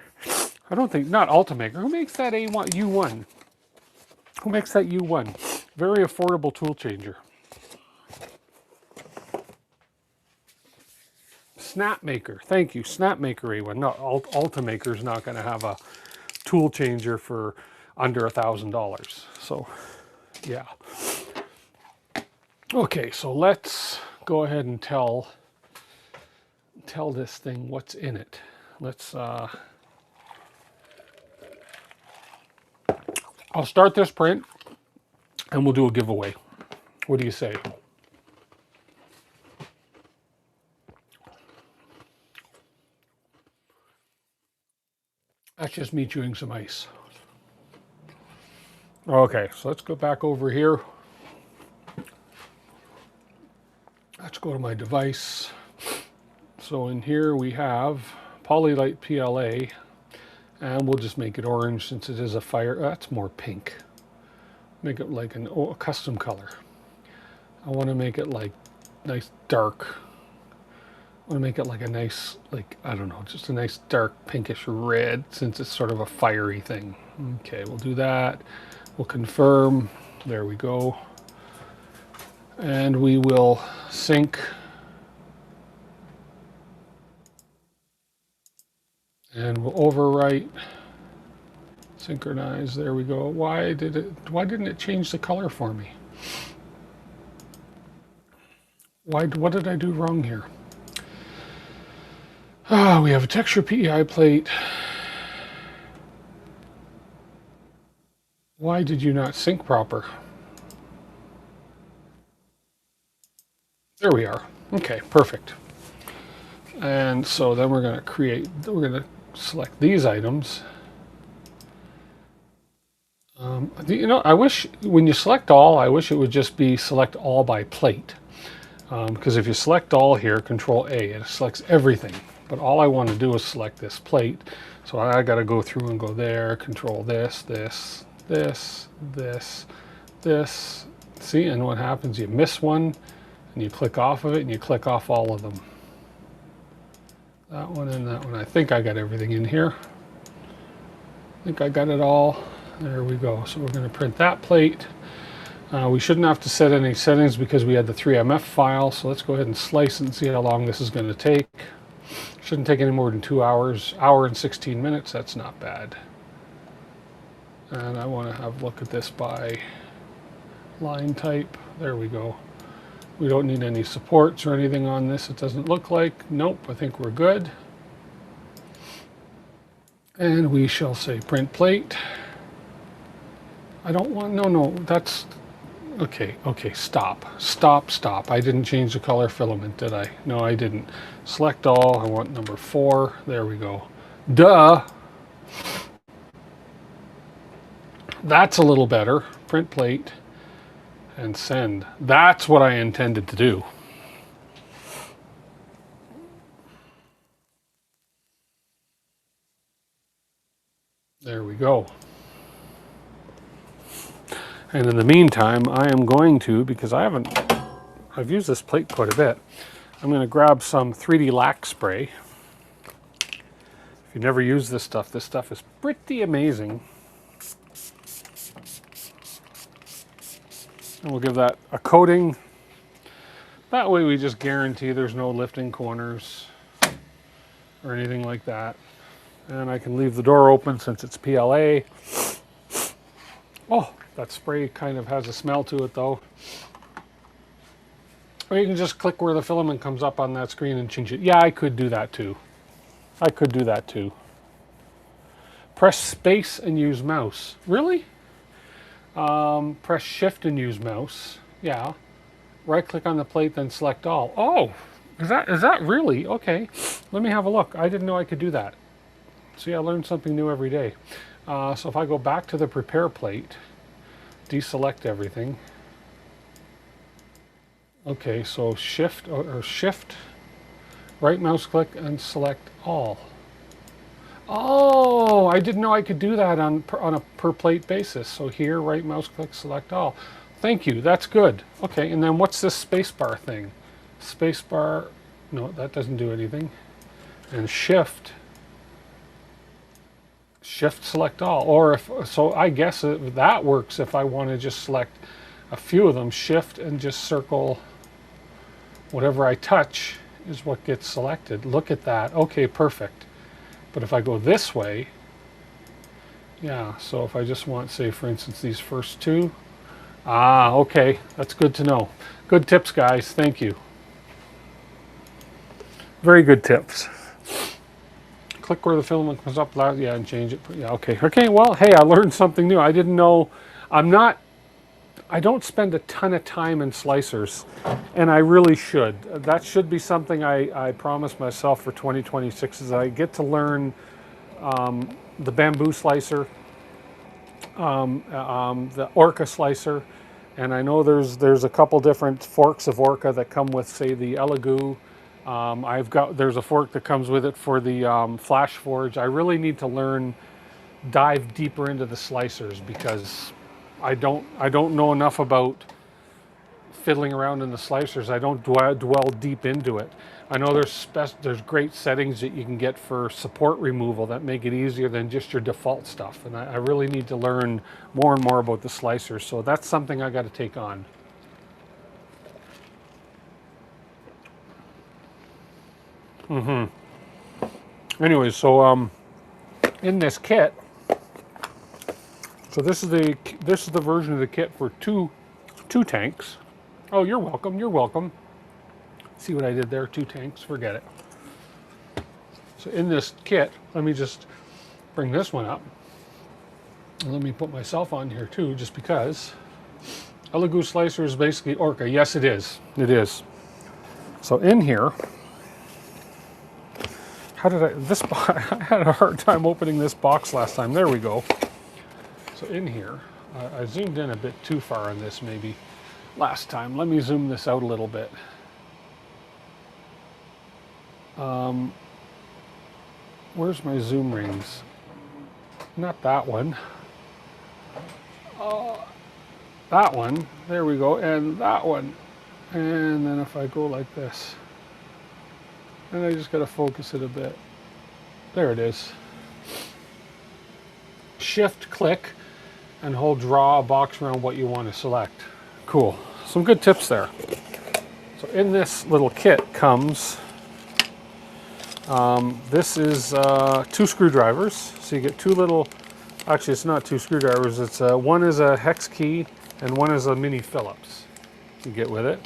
I don't think, not Ultimaker. Who makes that A1, U1? Who makes that U1? Very affordable tool changer. Snapmaker. Thank you. Snapmaker A1. No, Ultimaker's not going to have a tool changer for under $1,000. So, yeah. Okay, so let's go ahead and tell this thing what's in it. Let's I'll start this print and we'll do a giveaway. What do you say? That's just me chewing some ice. Okay, so let's go back over here. Let's go to my device. So in here we have Polylite PLA, and we'll just make it orange since it is a fire. That's more pink. Make it like a custom color. I want to make it like nice dark I want to make it like a nice, like, I don't know, just a nice dark pinkish red since it's sort of a fiery thing. Okay, we'll do that. We'll confirm. There we go. And we will sync. And we'll overwrite. Synchronize. There we go. Why didn't it change the color for me? What did I do wrong here? Ah, we have a texture PEI plate. Why did you not sync proper? There we are. Okay, perfect. And so then we're going to select these items. You know, I wish when you select all, I wish it would just be select all by plate. Because if you select all here, Control A, it selects everything. But all I want to do is select this plate. So I got to go through and go there, Control this, this, this, this, this. See, and what happens? You miss one, and you click off of it, and you click off all of them. That one and that one. I think I got everything in here. I think I got it all. There we go. So we're going to print that plate. We shouldn't have to set any settings because we had the 3MF file. So let's go ahead and slice it and see how long this is going to take. Shouldn't take any more than 2 hours. Hour and 16 minutes. That's not bad. And I want to have a look at this by line type. There we go. We don't need any supports or anything on this. It doesn't look like. Nope, I think we're good. And we shall say print plate. I don't want, no, that's, okay, stop. I didn't change the color filament, did I? No, I didn't. Select all, I want number 4. There we go. Duh! That's a little better. Print plate and send. That's what I intended to do. There we go. And in the meantime, I am going to, because I've used this plate quite a bit, I'm going to grab some 3D lac spray. If you never used this stuff is pretty amazing. And we'll give that a coating. That way we just guarantee there's no lifting corners or anything like that. And I can leave the door open since it's PLA. Oh, that spray kind of has a smell to it though. Or you can just click where the filament comes up on that screen and change it. Yeah, I could do that too. Press space and use mouse. Really? Press shift and use mouse. Yeah. Right click on the plate, then select all. Oh, is that really? Okay. Let me have a look. I didn't know I could do that. See, I learn something new every day. So if I go back to the prepare plate, deselect everything. Okay, so shift, right mouse click and select all. Oh, I didn't know I could do that on a per plate basis. So here, right mouse click, select all. Thank you, that's good. Okay, and then what's this spacebar thing? Spacebar, no, that doesn't do anything. And shift select all. Or if, so I guess that works if I want to just select a few of them. Shift and just circle whatever I touch is what gets selected. Look at that. Okay, perfect. But if I go this way, yeah, so if I just want, say, for instance, these first two. Ah, okay, that's good to know. Good tips, guys. Thank you. Very good tips. Click where the filament comes up loud, yeah, and change it. Yeah, okay. Okay, well, hey, I learned something new. I didn't know. I don't spend a ton of time in slicers, and I really should. That should be something I promised myself for 2026, is I get to learn the bamboo slicer, the Orca slicer, and I know there's a couple different forks of Orca that come with, say, the Elegoo. There's a fork that comes with it for the Flash Forge. I really need to dive deeper into the slicers because I don't know enough about fiddling around in the slicers. I don't dwell deep into it. I know there's great settings that you can get for support removal that make it easier than just your default stuff. And I really need to learn more and more about the slicers. So that's something I got to take on. Anyways, so in this kit, so this is the version of the kit for two tanks. Oh, you're welcome. You're welcome. See what I did there? 2 tanks. Forget it. So in this kit, let me just bring this one up. And let me put myself on here too, just because. Elegoo slicer is basically Orca. Yes, it is. It is. So in here, I had a hard time opening this box last time. There we go. So in here, I zoomed in a bit too far on this maybe last time. Let me zoom this out a little bit. Where's my zoom rings? Not that one. That one. There we go. And that one. And then if I go like this, and I just got to focus it a bit. There it is. Shift, click, and hold draw a box around what you want to select. Cool. Some good tips there. So in this little kit comes, this is 2 screwdrivers. So you get 2 little, actually it's not 2 screwdrivers, it's one is a hex key and one is a mini Phillips you get with it.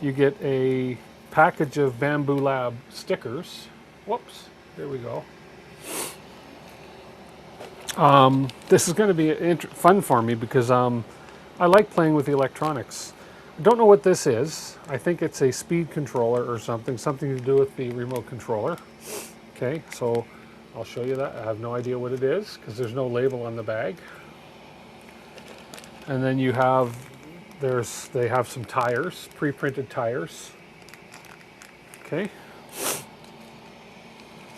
You get a package of Bamboo Lab stickers. Whoops, there we go. This is going to be fun for me because I like playing with the electronics. I don't know what this is. I think it's a speed controller or something to do with the remote controller. Okay, so I'll show you that. I have no idea what it is because there's no label on the bag. And then you have, they have some tires, pre-printed tires. Okay.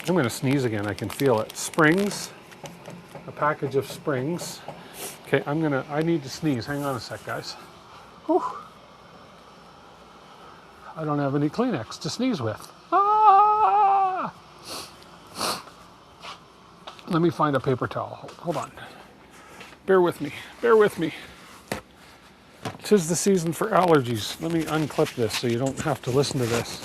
I'm going to sneeze again. I can feel it. Springs. A package of springs. Okay, I need to sneeze. Hang on a sec, guys. Whew. I don't have any Kleenex to sneeze with. Ah! Let me find a paper towel. Hold on. Bear with me. Bear with me. 'Tis the season for allergies. Let me unclip this so you don't have to listen to this.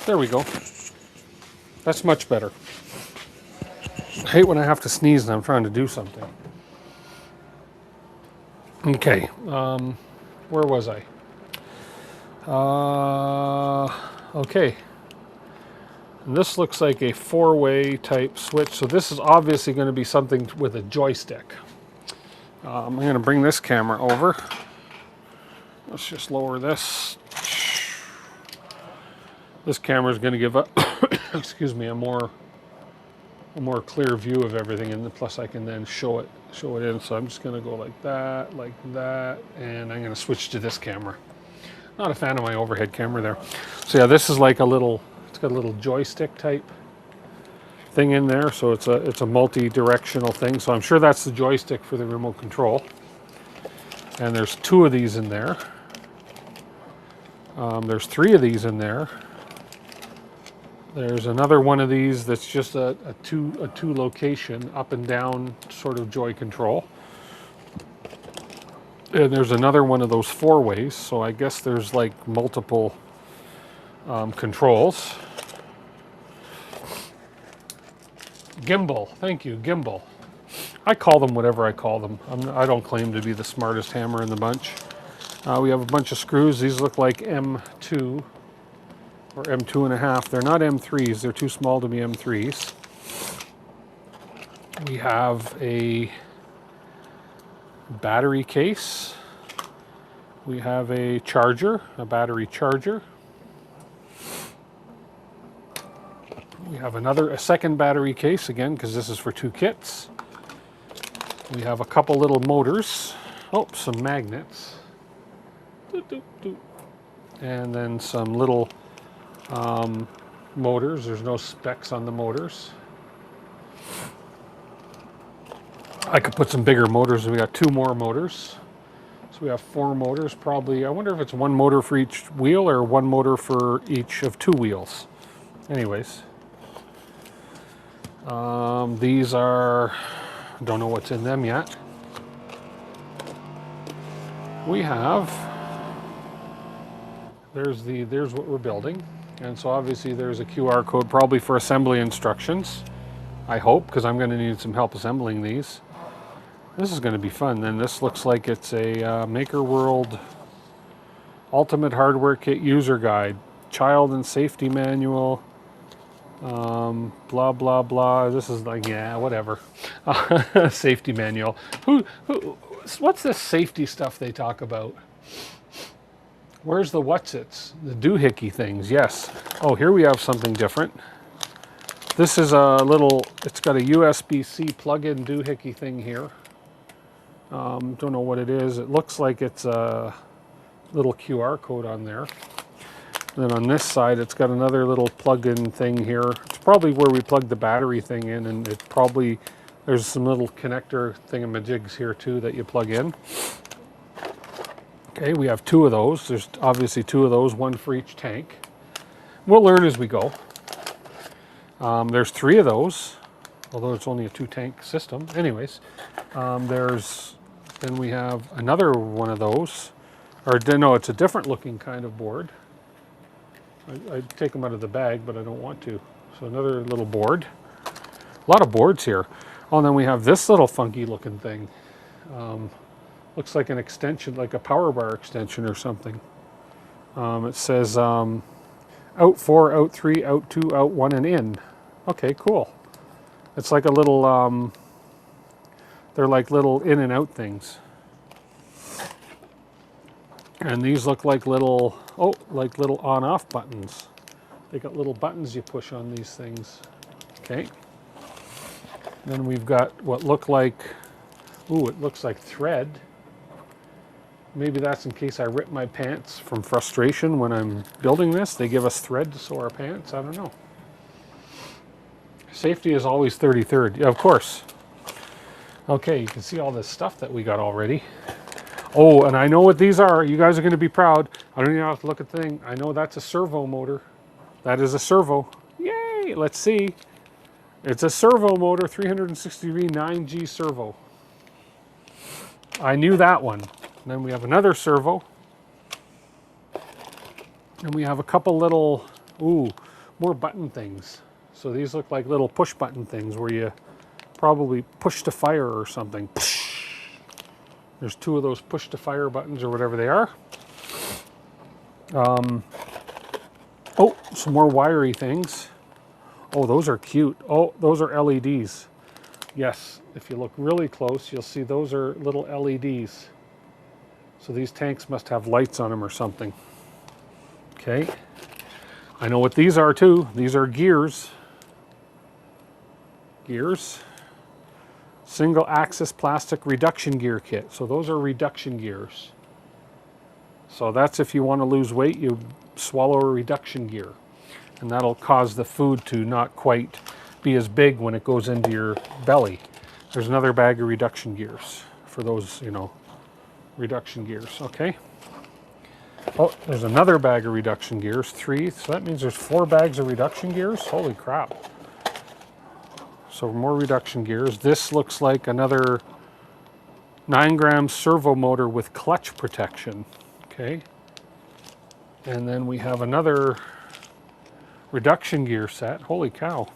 There we go. That's much better. I hate when I have to sneeze and I'm trying to do something. Okay, where was I? Okay. And this looks like a 4-way type switch. So this is obviously going to be something with a joystick. I'm going to bring this camera over. Let's just lower this. This camera is going to give up, excuse me, a more clear view of everything, and plus I can then show it in. So I'm just going to go like that, and I'm going to switch to this camera. Not a fan of my overhead camera there. So yeah, this is like it's got a little joystick type thing in there. So it's a multi-directional thing. So I'm sure that's the joystick for the remote control. And there's 2 of these in there. There's 3 of these in there. There's another one of these that's just a two location up and down sort of joy control. And there's another one of those 4-ways, so I guess there's like multiple controls. Gimbal, thank you, gimbal. I call them whatever I call them. I don't claim to be the smartest hammer in the bunch. We have a bunch of screws. These look like M2 or M2.5. They're not M3s. They're too small to be M3s. We have a battery case. We have a charger, a battery charger. We have a second battery case, again, because this is for 2 kits. We have a couple little motors. Oh, some magnets. And then some little motors. There's no specs on the motors. I could put some bigger motors. We got 2 more motors. So we have 4 motors probably. I wonder if it's 1 motor for each wheel or 1 motor for each of 2 wheels. Anyways. These are, don't know what's in them yet. We have, there's what we're building. And so obviously there's a QR code probably for assembly instructions. I hope, because I'm going to need some help assembling these. This is going to be fun. Then this looks like it's a Maker World Ultimate Hardware Kit User Guide, Child and Safety Manual, blah blah blah. This is like, yeah, whatever. Safety manual. What's this safety stuff they talk about? Where's the what's-its? The doohickey things, yes. Oh, here we have something different. This is a little, it's got a USB-C plug-in doohickey thing here. Don't know what it is. It looks like it's a little QR code on there. Then on this side, it's got another little plug-in thing here. It's probably where we plug the battery thing in, and it probably, there's some little connector thingamajigs here too that you plug in. Okay, we have 2 of those. There's obviously 2 of those, 1 for each tank. We'll learn as we go. There's 3 of those, although it's only a 2-tank system. Anyways, then we have another one of those. Or no, it's a different looking kind of board. I'd take them out of the bag, but I don't want to. So another little board. A lot of boards here. Oh, and then we have this little funky looking thing. Looks like an extension, like a power bar extension or something. It says out 4, out 3, out 2, out 1, and in. Okay, cool. It's like a little, they're like little in and out things. And these look like little, oh, like little on-off buttons. They got little buttons you push on these things. Okay. Then we've got what look like, ooh, it looks like thread. Maybe that's in case I rip my pants from frustration when I'm building this. They give us thread to sew our pants. I don't know. Safety is always 33rd. Yeah, of course. Okay, you can see all this stuff that we got already. Oh, and I know what these are. You guys are going to be proud. I don't even have to look at the thing. I know that's a servo motor. That is a servo. Yay! Let's see. It's a servo motor, 360-degree 9G servo. I knew that one. And then we have another servo. And we have a couple little, ooh, more button things. So these look like little push button things where you probably push to fire or something. There's 2 of those push to fire buttons or whatever they are. Oh, some more wiry things. Oh, those are cute. Oh, those are LEDs. Yes, if you look really close, you'll see those are little LEDs. So these tanks must have lights on them or something. Okay. I know what these are too. These are gears. Gears. Single axis plastic reduction gear kit. So those are reduction gears. So that's if you want to lose weight, you swallow a reduction gear. And that'll cause the food to not quite be as big when it goes into your belly. There's another bag of reduction gears for those, you know, reduction gears, okay? Oh, there's another bag of reduction gears, 3. So that means there's 4 bags of reduction gears. Holy crap. So more reduction gears. This looks like another 9-gram servo motor with clutch protection. Okay. And then we have another reduction gear set. Holy cow.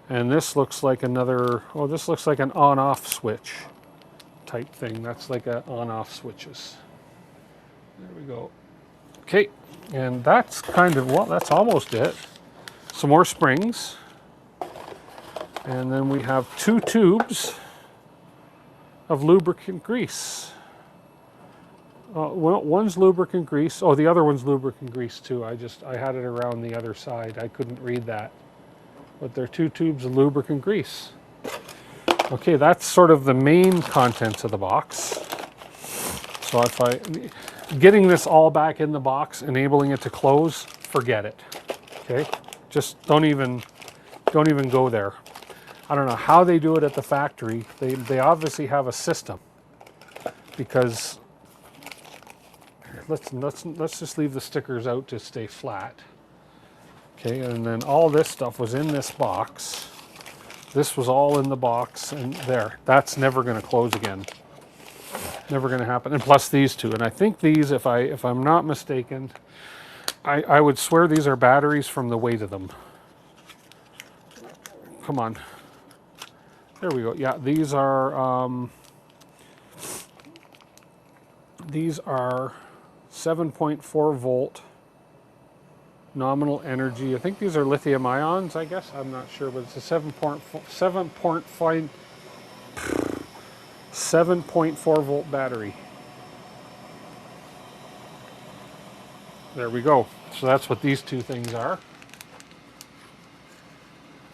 And this looks like another, oh, this looks like an on-off switch type thing. That's like a on-off switches. There we go. Okay. And that's kind of, well, that's almost it. Some more springs. And then we have 2 tubes of lubricant grease. Well, one's lubricant grease. Oh, the other one's lubricant grease too. I had it around the other side. I couldn't read that. But they're 2 tubes of lubricant grease. Okay, that's sort of the main contents of the box. So getting this all back in the box, enabling it to close, forget it. Okay, Just don't even go there. I don't know how they do it at the factory. They obviously have a system, because let's just leave the stickers out to stay flat. Okay, and then all this stuff was in this box. This was all in the box, and there. That's never going to close again. Never going to happen. And plus these two. And I think these, if I'm not mistaken, I would swear these are batteries from the weight of them. Come on. There we go. Yeah, these are 7.4 volt nominal energy. I think these are lithium ions, I guess. I'm not sure, but it's a 7.4 volt battery. There we go. So that's what these two things are.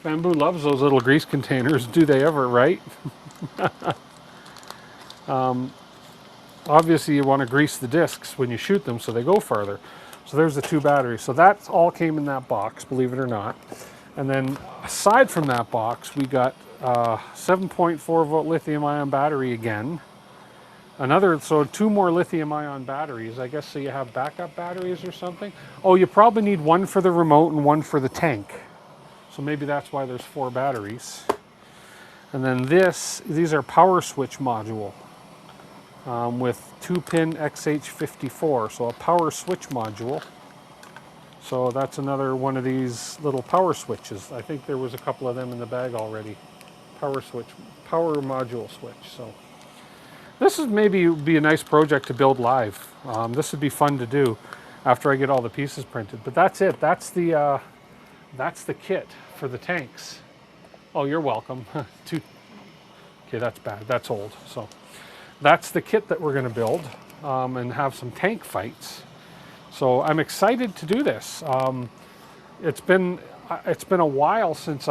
Bamboo loves those little grease containers. Do they ever, right? Obviously you want to grease the discs when you shoot them so they go farther. So there's the two batteries. So that all came in that box, believe it or not. And then aside from that box, we got 7.4 volt lithium ion battery again. So two more lithium ion batteries, I guess, so you have backup batteries or something. Oh, you probably need one for the remote and one for the tank. So maybe that's why there's 4 batteries. And then these are power switch module. With 2-pin XH54, so a power switch module. So that's another one of these little power switches. I think there was a couple of them in the bag already. Power module switch. So this is maybe be a nice project to build live. This would be fun to do after I get all the pieces printed. But that's it. That's the kit for the tanks. Oh, you're welcome. Okay, that's bad. That's old. So. That's the kit that we're going to build and have some tank fights. So I'm excited to do this. It's been a while since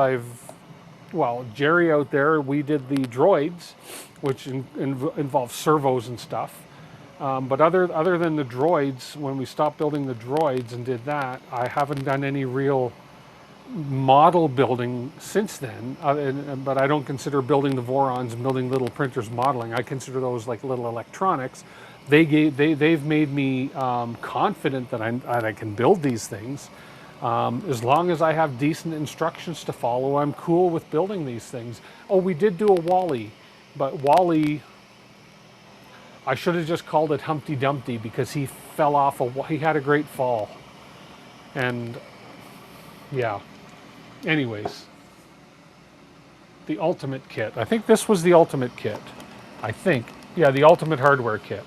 Jerry out there, we did the droids, which involves servos and stuff. But other than the droids, when we stopped building the droids and did that, I haven't done any real model building since then, but I don't consider building the Vorons and building little printers modeling. I consider those like little electronics. They've made me confident that I can build these things. As long as I have decent instructions to follow, I'm cool with building these things. Oh, we did do a Wally, but Wally, I should have just called it Humpty Dumpty because he fell off he had a great fall. And yeah. Anyways, the ultimate kit. I think this was the ultimate kit. I think. Yeah, the ultimate hardware kit.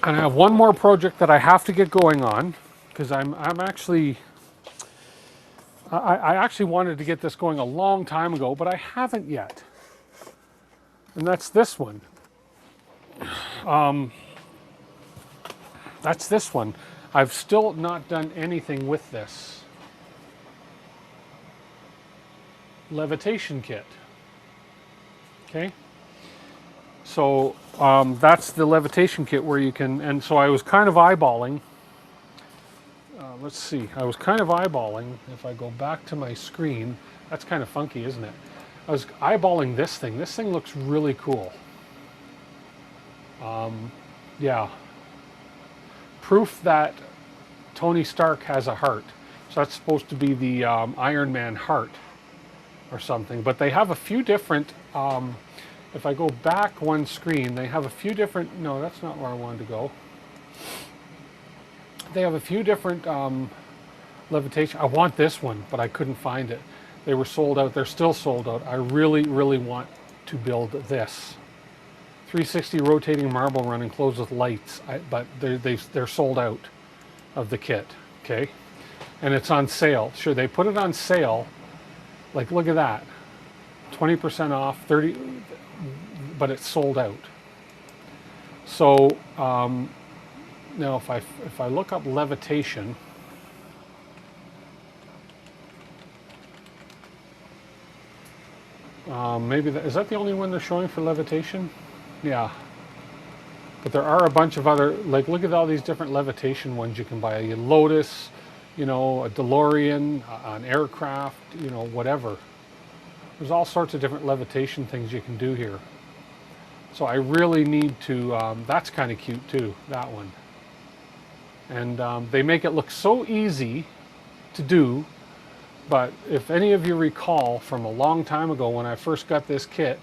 And I have one more project that I have to get going on because I actually wanted to get this going a long time ago, but I haven't yet. And that's this one. That's this one. I've still not done anything with this levitation kit. Okay, so that's the levitation kit where you can, and so I was kind of eyeballing, let's see, I was kind of eyeballing, if I go back to my screen, that's kind of funky, isn't it? I was eyeballing this thing looks really cool. Yeah. Proof that Tony Stark has a heart. So that's supposed to be the Iron Man heart or something. But they have a few different, if I go back one screen, they have a few different, no, that's not where I wanted to go. They have a few different levitation. I want this one, but I couldn't find it. They were sold out. They're still sold out. I really, really want to build this. 360 rotating marble run enclosed with lights, but they're sold out of the kit, okay? And it's on sale. Sure, they put it on sale. Like, look at that. 20% off, 30, but it's sold out. So now if I look up levitation, maybe is that the only one they're showing for levitation? Yeah. But there are a bunch of other, like, look at all these different levitation ones you can buy. A Lotus, you know, a DeLorean, an aircraft, you know, whatever. There's all sorts of different levitation things you can do here. So I really need to, that's kind of cute too, that one. And they make it look so easy to do, but if any of you recall from a long time ago when I first got this kit,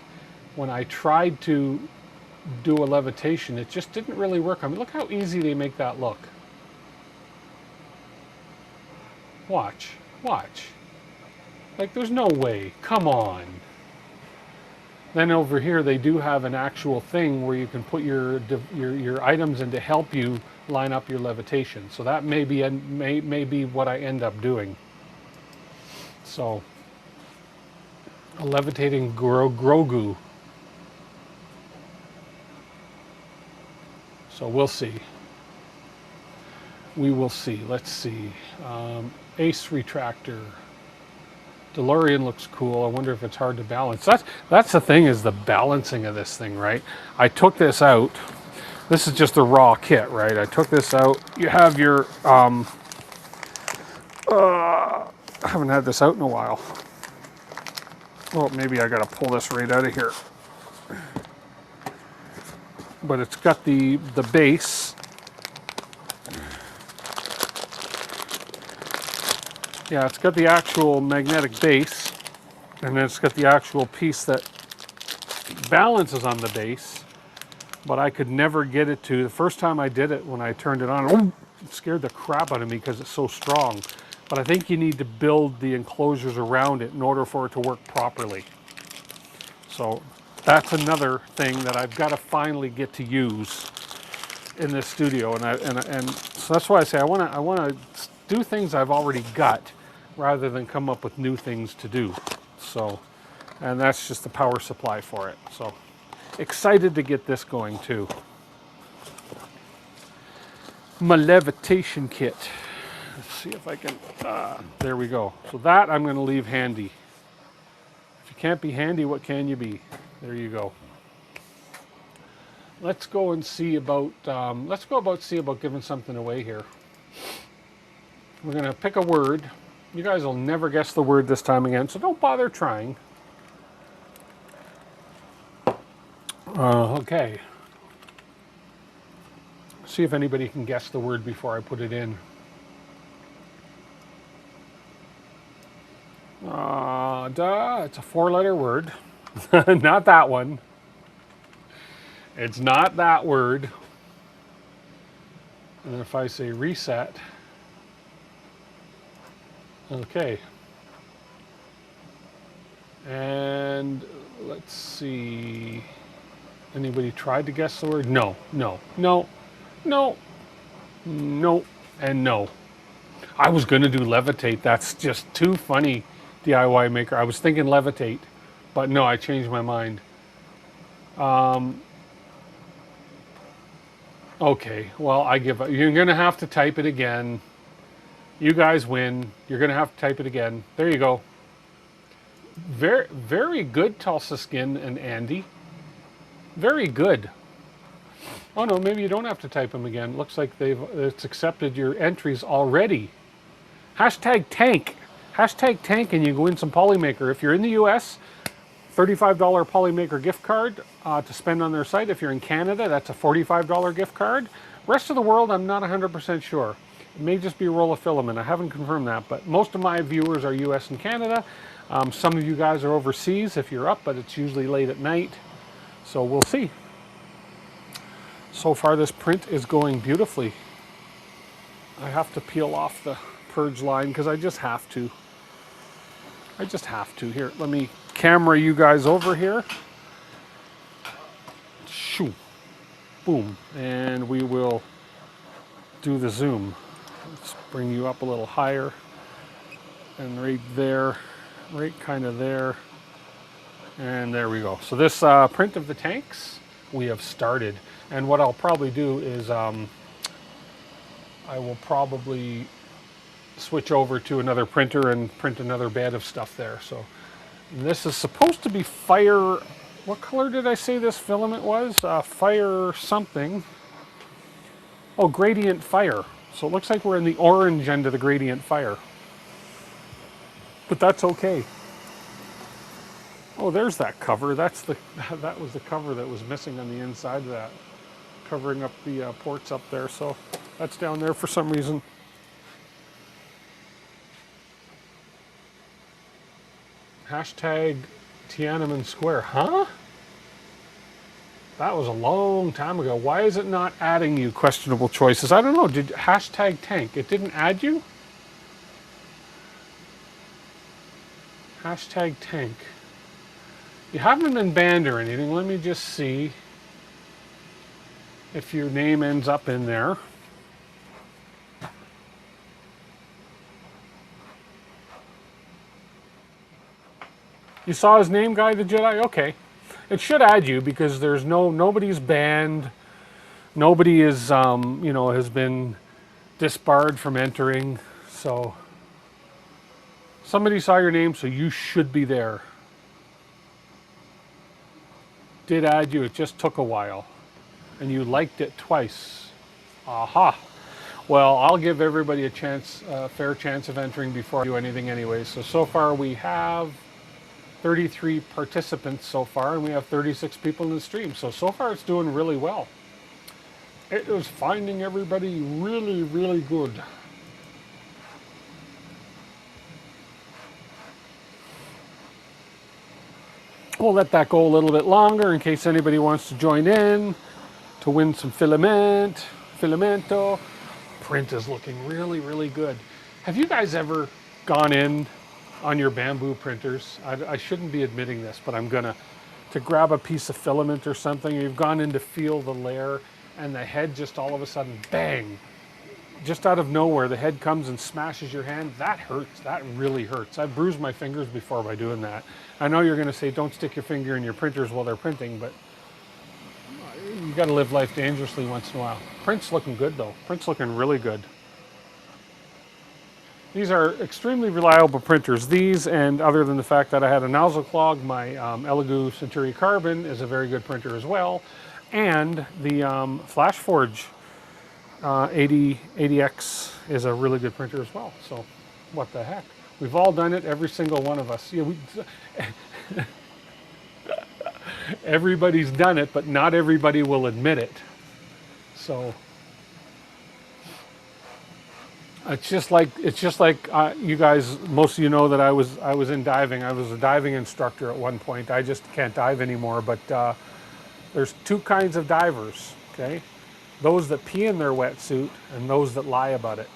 when I tried to do a levitation, it just didn't really work. I mean, look how easy they make that look. Watch, watch. Like, there's no way, come on. Then over here, they do have an actual thing where you can put your items in to help you line up your levitation. So that may be what I end up doing. So, a levitating Grogu. So we'll see. We will see. Let's see. Ace retractor. DeLorean looks cool. I wonder if it's hard to balance. That's the thing, is the balancing of this thing, right? I took this out. This is just a raw kit, right? I took this out. You have your I haven't had this out in a while. Well, maybe I gotta pull this right out of here. But it's got the base. Yeah, it's got the actual magnetic base, and then it's got the actual piece that balances on the base, but I could never get it to. The first time I did it, when I turned it on, it scared the crap out of me because it's so strong. But I think you need to build the enclosures around it in order for it to work properly. So that's another thing that I've got to finally get to use in this studio, and so that's why I say I want to do things I've already got, rather than come up with new things to do. So, and that's just the power supply for it. So, excited to get this going too. My levitation kit. Let's see if I can, there we go. So that I'm going to leave handy. If you can't be handy, what can you be? There you go. Let's go and see about, see about giving something away here. We're going to pick a word. You guys will never guess the word this time again, so don't bother trying. Okay. See if anybody can guess the word before I put it in. It's a 4-letter word. Not that one. It's not that word. And if I say reset, okay. And let's see. Anybody tried to guess the word? No, no, no, no, no, and no. I was going to do levitate. That's just too funny, DIY maker. I was thinking levitate, but no, I changed my mind. Okay, well, I give up. You're going to have to type it again. You guys win. You're going to have to type it again. There you go. Very, very good, Tulsa Skin and Andy. Very good. Oh no, maybe you don't have to type them again. Looks like it's accepted your entries already. Hashtag tank. Hashtag tank, and you go win some Polymaker. If you're in the US, $35 Polymaker gift card to spend on their site. If you're in Canada, that's a $45 gift card. Rest of the world, I'm not 100% sure. It may just be a roll of filament. I haven't confirmed that, but most of my viewers are US and Canada. Some of you guys are overseas if you're up, but it's usually late at night. So we'll see. So far this print is going beautifully. I have to peel off the purge line because I just have to. I just have to. Here, let me camera you guys over here. Shoo. Boom. And we will do the zoom. Let's bring you up a little higher. And right there, right kind of there. And there we go. So this print of the tanks, we have started. And what I'll probably do is I will probably switch over to another printer and print another bed of stuff there. So this is supposed to be fire. What color did I say this filament was? Fire something. Oh, gradient fire. So it looks like we're in the orange end of the gradient fire. But that's okay. Oh, there's that cover. That was the cover that was missing on the inside of that, covering up the ports up there. So that's down there for some reason. Hashtag Tiananmen Square. Huh? That was a long time ago. Why is it not adding you questionable choices? I don't know. Did hashtag tank? It didn't add you? Hashtag tank. You haven't been banned or anything. Let me just see if your name ends up in there. You saw his name, Guy the Jedi? Okay. It should add you because there's nobody's banned. Nobody is has been disbarred from entering. So somebody saw your name, so you should be there. Did add you, it just took a while. And you liked it twice. Aha. Well, I'll give everybody a chance, a fair chance of entering before I do anything anyway. So far we have 33 participants so far, and we have 36 people in the stream. So far it's doing really well. It is finding everybody really, really good. We'll let that go a little bit longer in case anybody wants to join in to win some filamento. Print is looking really, really good. Have you guys ever gone in on your bamboo printers? I shouldn't be admitting this, but I'm gonna, to grab a piece of filament or something. You've gone in to feel the layer, and the head just all of a sudden, bang, just out of nowhere, the head comes and smashes your hand. That hurts. That really hurts. I've bruised my fingers before by doing that. I know you're going to say don't stick your finger in your printers while they're printing, but you got to live life dangerously once in a while. Print's looking good though. Print's looking really good. These are extremely reliable printers. These, and other than the fact that I had a nozzle clog, my Elegoo Century Carbon is a very good printer as well. And the FlashForge 80X is a really good printer as well. So what the heck? We've all done it, every single one of us. Yeah, everybody's done it, but not everybody will admit it. So it's just like you guys, most of you know that I was in diving. I was a diving instructor at one point. I just can't dive anymore. But there's two kinds of divers. Okay, those that pee in their wetsuit and those that lie about it.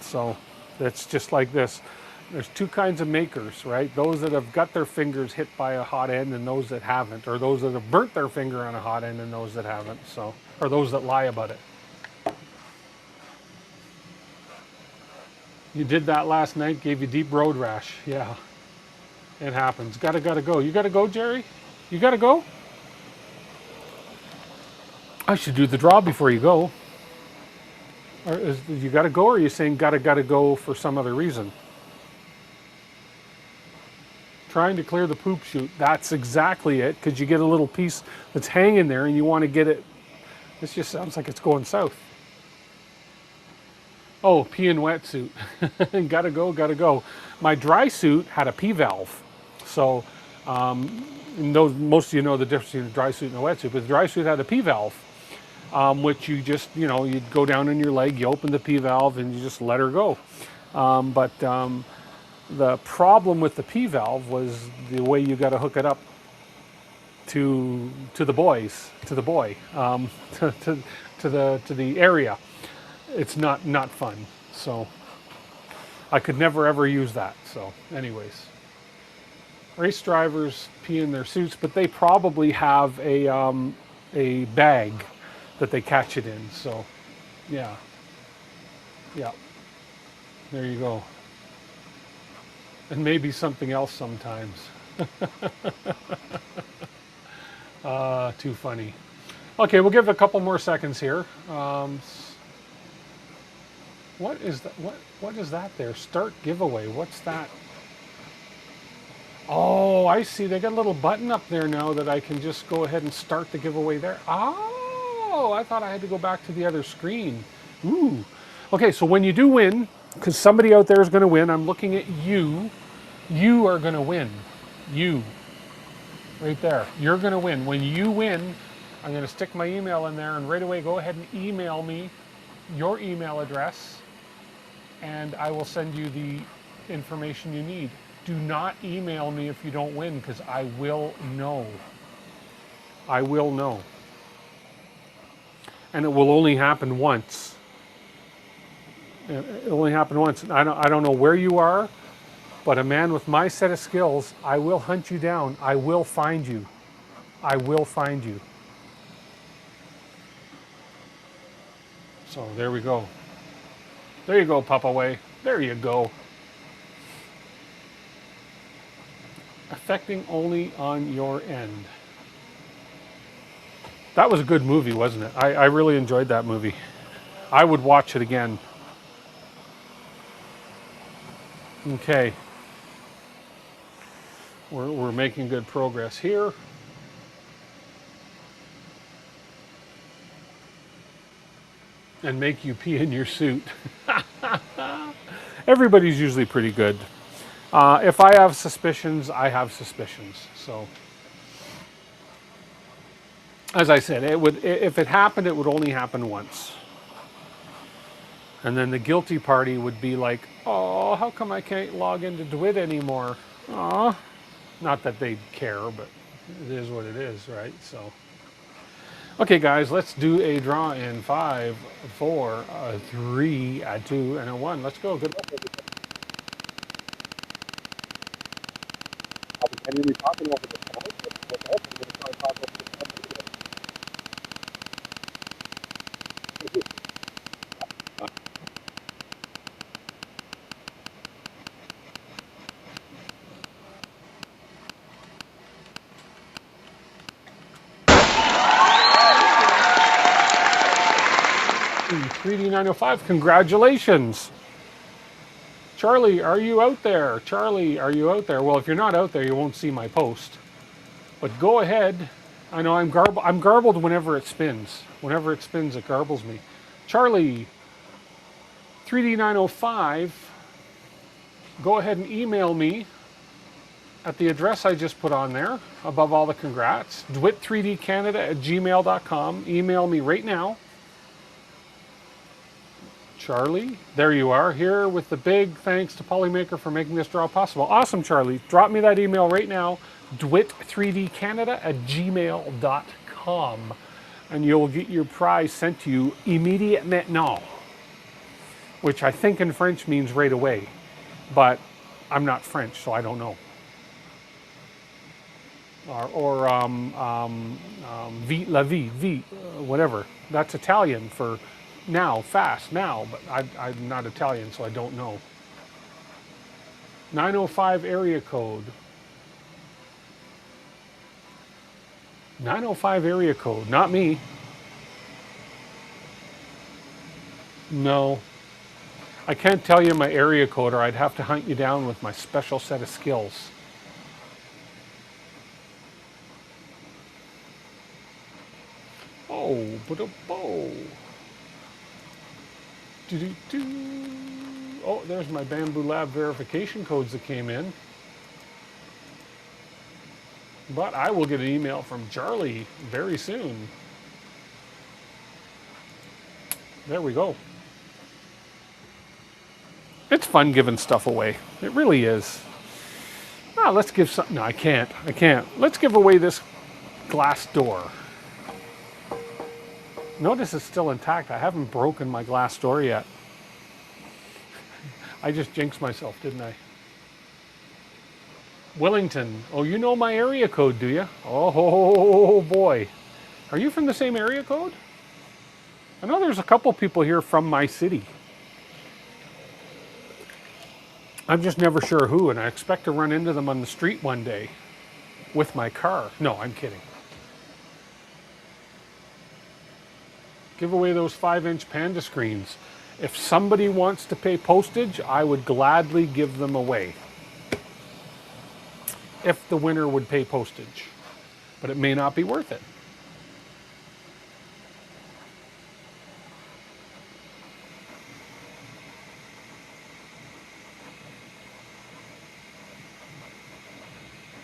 So it's just like this. There's two kinds of makers, right? Those that have got their fingers hit by a hot end and those that haven't, or those that have burnt their finger on a hot end and those that haven't. So, or those that lie about it. You did that last night, gave you deep road rash. Yeah, it happens. Gotta go. You gotta go, Jerry? You gotta go? I should do the draw before you go. Or you gotta go, or are you saying gotta go for some other reason? Trying to clear the poop chute. That's exactly it, because you get a little piece that's hanging there and you want to get it. This just sounds like it's going south. Oh, pee and wetsuit. Gotta go. My dry suit had a P valve. So most of you know the difference between a dry suit and a wetsuit, but the dry suit had a P valve, which you just, you'd go down in your leg, you open the P valve and you just let her go. The problem with the P valve was the way you got to hook it up to the boy, to the area. It's not fun. So I could never ever use that. So anyways, race drivers pee in their suits, but they probably have a bag that they catch it in. So yeah, there you go. And maybe something else sometimes. Too funny. Okay, we'll give it a couple more seconds here. What is that? What is that there? Start giveaway. What's that? Oh, I see. They got a little button up there now that I can just go ahead and start the giveaway there. Oh, I thought I had to go back to the other screen. Ooh. Okay, so when you do win, because somebody out there is going to win, I'm looking at you. You are going to win. You. Right there. You're going to win. When you win, I'm going to stick my email in there, and right away go ahead and email me your email address, and I will send you the information you need. Do not email me if you don't win, because I will know. I will know. And it will only happen once. It only happened once. I don't know where you are, but a man with my set of skills, I will hunt you down. I will find you. I will find you. So there we go. There you go, Papa Way. There you go. Affecting only on your end. That was a good movie, wasn't it? I really enjoyed that movie. I would watch it again. Okay. We're making good progress here. And make you pee in your suit. Everybody's usually pretty good. If I have suspicions, I have suspicions. So, as I said, if it happened, it would only happen once. And then the guilty party would be like, oh, how come I can't log into DeWitt anymore? Aw. Not that they care, but it is what it is, right? So, okay, guys, let's do a draw in 5, 4, 3, 2, and a 1. Let's go. Good luck. I'll be continually talking over the phone, but also I'm going to try to talk over the phone. 3D905, congratulations. Charlie, are you out there? Charlie, are you out there? Well, if you're not out there, you won't see my post. But go ahead. I know I'm garbled whenever it spins. Whenever it spins, it garbles me. Charlie, 3D905, go ahead and email me at the address I just put on there, above all the congrats, dwit3dcanada@gmail.com. Email me right now. Charlie, there you are, here with the big thanks to Polymaker for making this draw possible. Awesome, Charlie. Drop me that email right now, dwit3dcanada@gmail.com, and you'll get your prize sent to you immediate maintenant, which I think in French means right away, but I'm not French, so I don't know. Or vite la vie, vite, whatever. That's Italian for now, fast, now, but I'm not Italian, so I don't know. 905 area code. 905 area code, not me. No. I can't tell you my area code, or I'd have to hunt you down with my special set of skills. Oh, but a bow. Oh, there's my Bamboo Lab verification codes that came in. But I will get an email from Charlie very soon. There we go. It's fun giving stuff away. It really is. Ah, let's give some. No, I can't. Let's give away this glass door. Notice it's still intact. I haven't broken my glass door yet. I just jinxed myself, didn't I? Wellington. Oh, you know my area code, do you? Oh, boy. Are you from the same area code? I know there's a couple people here from my city. I'm just never sure who, and I expect to run into them on the street one day with my car. No, I'm kidding. Give away those 5-inch Panda screens. If somebody wants to pay postage, I would gladly give them away. If the winner would pay postage. But it may not be worth it.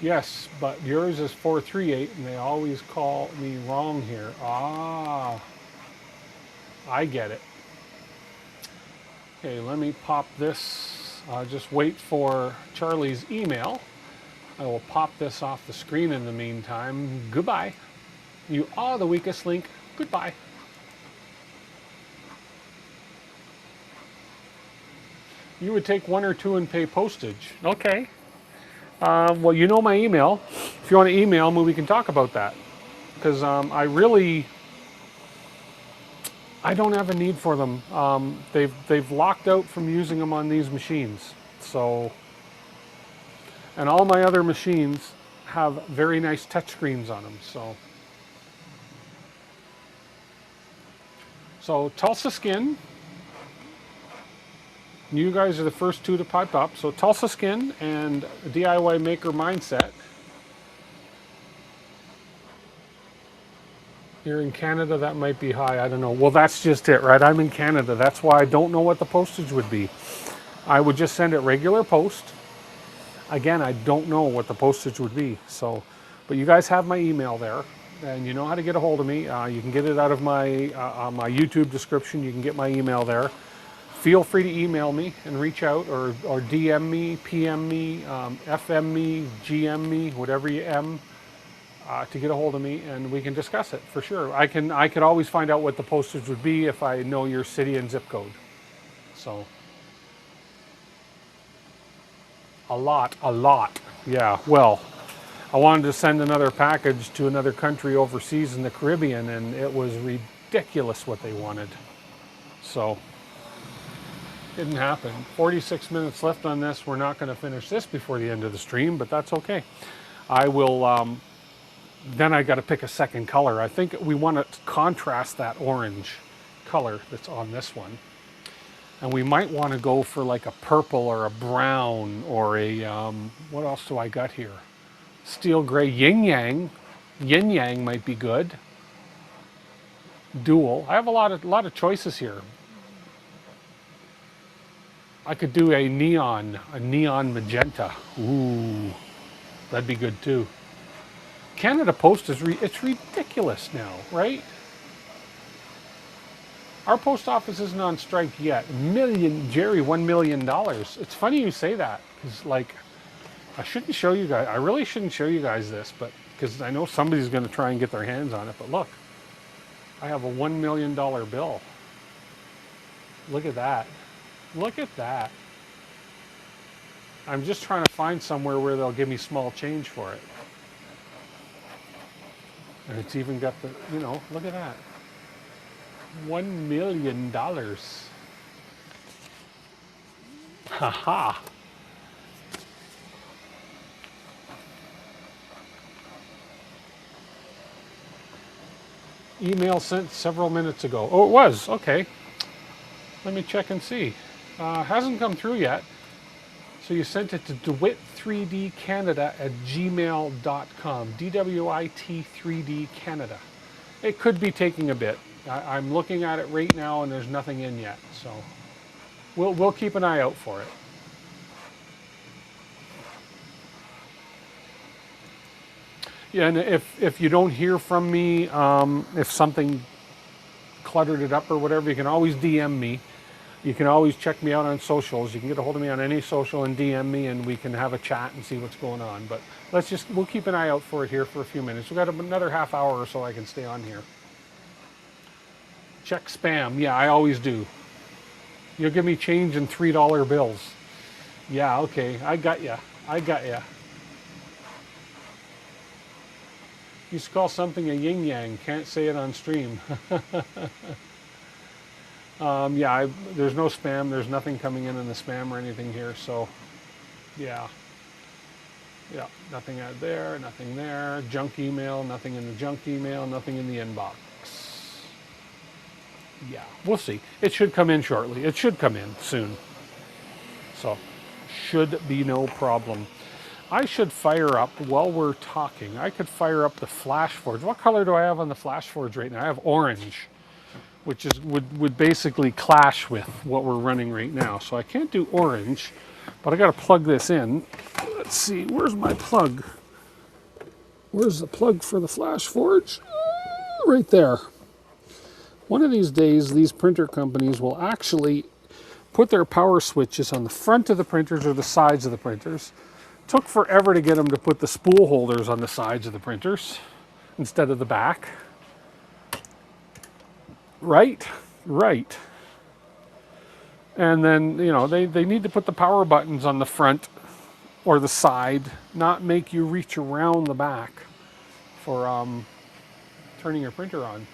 Yes, but yours is 438, and they always call me wrong here. Ah, I get it. Okay, let me pop this. Just wait for Charlie's email. I will pop this off the screen in the meantime. Goodbye. You are the weakest link. Goodbye. You would take one or two and pay postage. Okay. Well, you know my email. If you want to email me, we can talk about that. Because I don't have a need for them. They've locked out from using them on these machines. So, and all my other machines have very nice touchscreens on them. So Tulsa Skin. You guys are the first two to pipe up. So Tulsa Skin and DIY Maker Mindset. You're in Canada, that might be high. I don't know. Well, that's just it, right? I'm in Canada. That's why I don't know what the postage would be. I would just send it regular post. Again, I don't know what the postage would be. So, but you guys have my email there, and you know how to get a hold of me. You can get it out of my YouTube description. You can get my email there. Feel free to email me and reach out, or DM me, PM me, FM me, GM me, whatever you am. To get a hold of me, and we can discuss it for sure. I could always find out what the postage would be if I know your city and zip code. So a lot. Yeah. Well, I wanted to send another package to another country overseas in the Caribbean, and it was ridiculous what they wanted. So didn't happen. 46 minutes left on this. We're not going to finish this before the end of the stream, but that's okay. I will. Then I got to pick a second color. I think we want to contrast that orange color that's on this one. And we might want to go for like a purple or a brown or a, what else do I got here? Steel gray yin yang. Yin yang might be good. Dual. I have a lot of choices here. I could do a neon magenta. Ooh, that'd be good too. Canada Post is it's ridiculous now, right? Our post office isn't on strike yet. Jerry, $1 million. It's funny you say that, because like, I shouldn't show you guys. I really shouldn't show you guys this, but because I know somebody's going to try and get their hands on it. But look, I have a $1 million bill. Look at that. Look at that. I'm just trying to find somewhere where they'll give me small change for it. And it's even got the, look at that. $1 million. Haha. Email sent several minutes ago. Oh, it was. Okay. Let me check and see. Hasn't come through yet. So you sent it to DeWitt3dcanada@gmail.com. DWIT3D Canada. It could be taking a bit. I'm looking at it right now and there's nothing in yet. So we'll keep an eye out for it. Yeah, and if you don't hear from me, if something cluttered it up or whatever, you can always DM me. You can always check me out on socials. You can get a hold of me on any social and DM me, and we can have a chat and see what's going on. But we'll keep an eye out for it here for a few minutes. We've got another half hour or so I can stay on here. Check spam. Yeah, I always do. You'll give me change in $3 bills. Yeah, okay. I got ya. Used to call something a yin yang. Can't say it on stream. Yeah, there's no spam. There's nothing coming in the spam or anything here. So, yeah. Yeah, nothing out there, nothing there. Junk email, nothing in the junk email, nothing in the inbox. Yeah, we'll see. It should come in shortly. It should come in soon. So, should be no problem. I should fire up, while we're talking, I could fire up the FlashForge. What color do I have on the FlashForge right now? I have orange, which would basically clash with what we're running right now. So I can't do orange, but I got to plug this in. Let's see, where's my plug? Where's the plug for the flash forge? Right there. One of these days, these printer companies will actually put their power switches on the front of the printers or the sides of the printers. Took forever to get them to put the spool holders on the sides of the printers instead of the back. Right, right. And then, you know, they need to put the power buttons on the front or the side, not make you reach around the back for turning your printer on.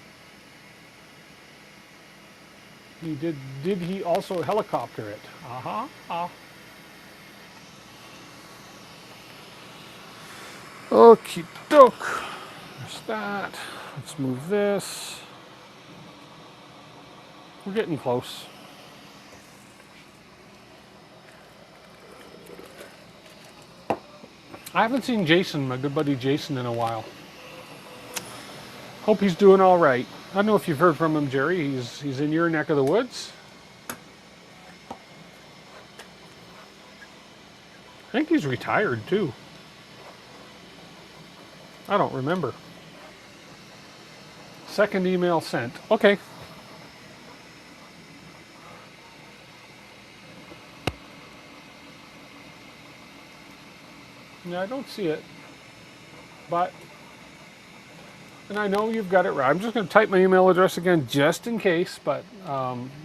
Did he also helicopter it? Okie doke. There's that. Let's move this. We're getting close. I haven't seen Jason, my good buddy Jason, in a while. Hope he's doing all right. I don't know if you've heard from him, Jerry. He's in your neck of the woods. I think he's retired too. I don't remember. Second email sent. Okay. Yeah, I don't see it. But, and I know you've got it right. I'm just going to type my email address again just in case, but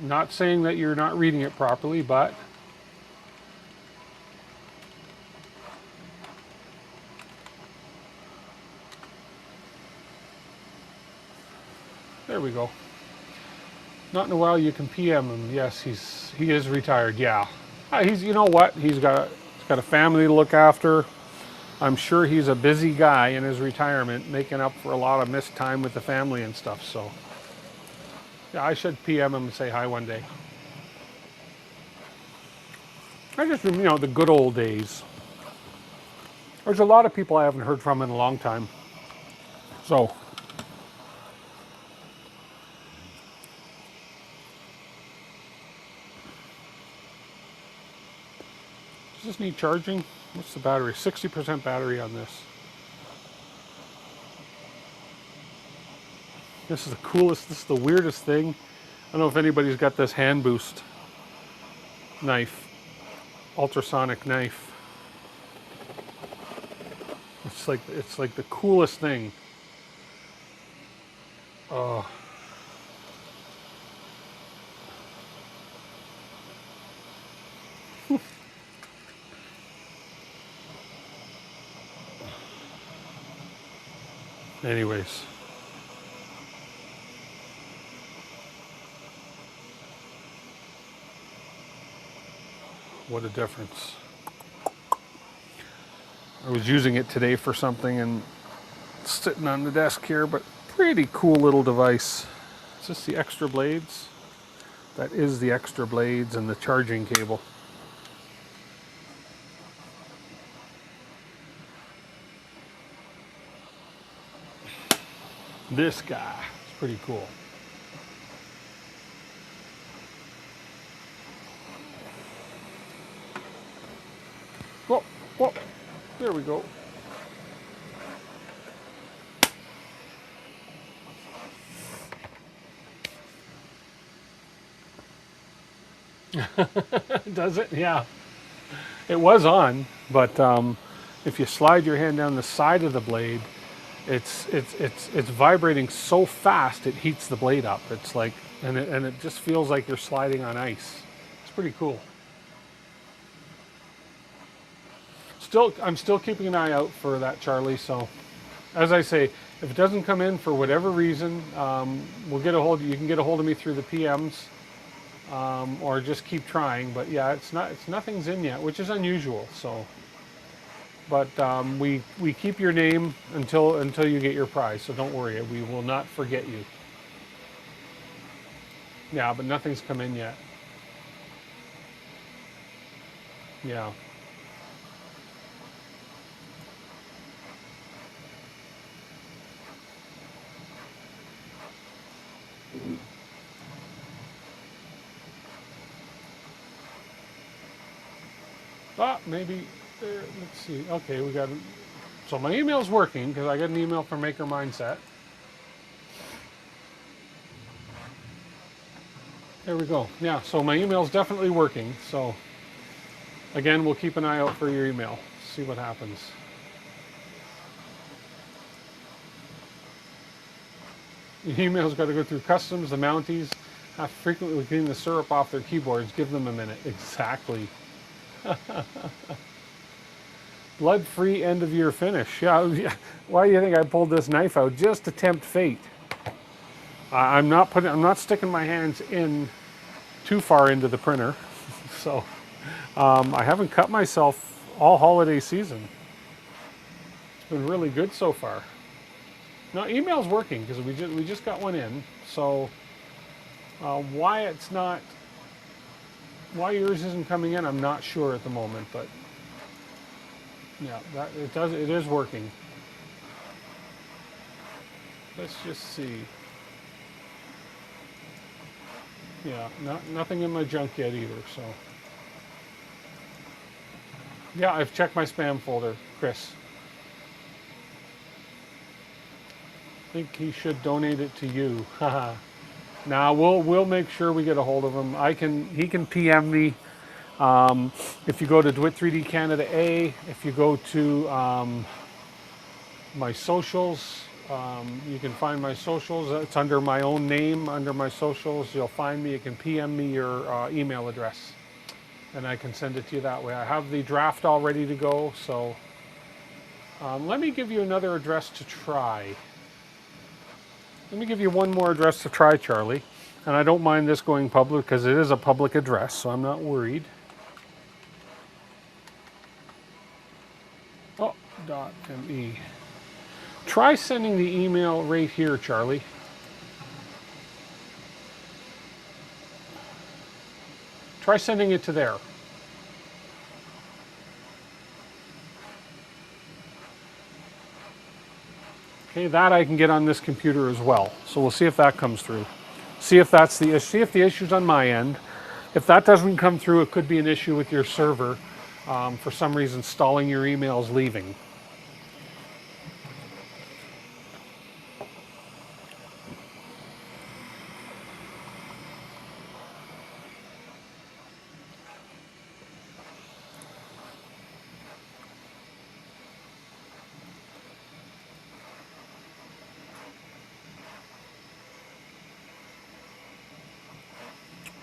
not saying that you're not reading it properly, but there we go. Not in a while you can PM him. Yes, he is retired. Yeah, he's, you know what? He's got a family to look after. I'm sure he's a busy guy in his retirement, making up for a lot of missed time with the family and stuff. So, yeah, I should PM him and say hi one day. I just, you know, the good old days. There's a lot of people I haven't heard from in a long time. So, does this need charging? What's the battery? 60% battery on this. This is the coolest, this is the weirdest thing. I don't know if anybody's got this hand boost knife, ultrasonic knife. It's like the coolest thing. Oh. Anyways. What a difference. I was using it today for something and it's sitting on the desk here, but pretty cool little device. Is this the extra blades? That is the extra blades and the charging cable. This guy is pretty cool. Whoa, whoa, there we go. Does it? Yeah. It was on, but if you slide your hand down the side of the blade, it's vibrating so fast it heats the blade up. It's like, and it just feels like you're sliding on ice. It's pretty cool. I'm still keeping an eye out for that, Charlie. So, as I say, if it doesn't come in for whatever reason, we'll get a hold. You can get a hold of me through the PMs, or just keep trying. But yeah, it's nothing's in yet, which is unusual. So, but we keep your name until you get your prize. So don't worry, we will not forget you. Yeah, but nothing's come in yet. Yeah. Ah, maybe there. Let's see. Okay, we got So my email's working because I got an email from Maker Mindset. There we go. Yeah, so my email's definitely working. So again, we'll keep an eye out for your email. See what happens. Your email's got to go through customs. The Mounties have to frequently clean the syrup off their keyboards. Give them a minute. Exactly. Blood-free end-of-year finish. Yeah. Why do you think I pulled this knife out? Just to tempt fate. I'm not sticking my hands in too far into the printer, so I haven't cut myself all holiday season. It's been really good so far. Now email's working because we just got one in. So why yours isn't coming in, I'm not sure at the moment, but yeah, it is working. Let's just see. Yeah, nothing in my junk yet either, so. Yeah, I've checked my spam folder, Chris. I think he should donate it to you. Haha. Now we'll make sure we get a hold of him. He can PM me. If you go to DeWitt 3D Canada A, if you go to my socials, you can find my socials. It's under my own name, under my socials. You'll find me. You can PM me your email address, and I can send it to you that way. I have the draft all ready to go, so let me give you another address to try. Let me give you one more address to try, Charlie. And I don't mind this going public because it is a public address, so I'm not worried. Oh, .me. Try sending the email right here, Charlie. Try sending it to there. Okay, that I can get on this computer as well. So we'll see if that comes through. See if the issue's on my end. If that doesn't come through, it could be an issue with your server. For some reason, stalling your emails leaving.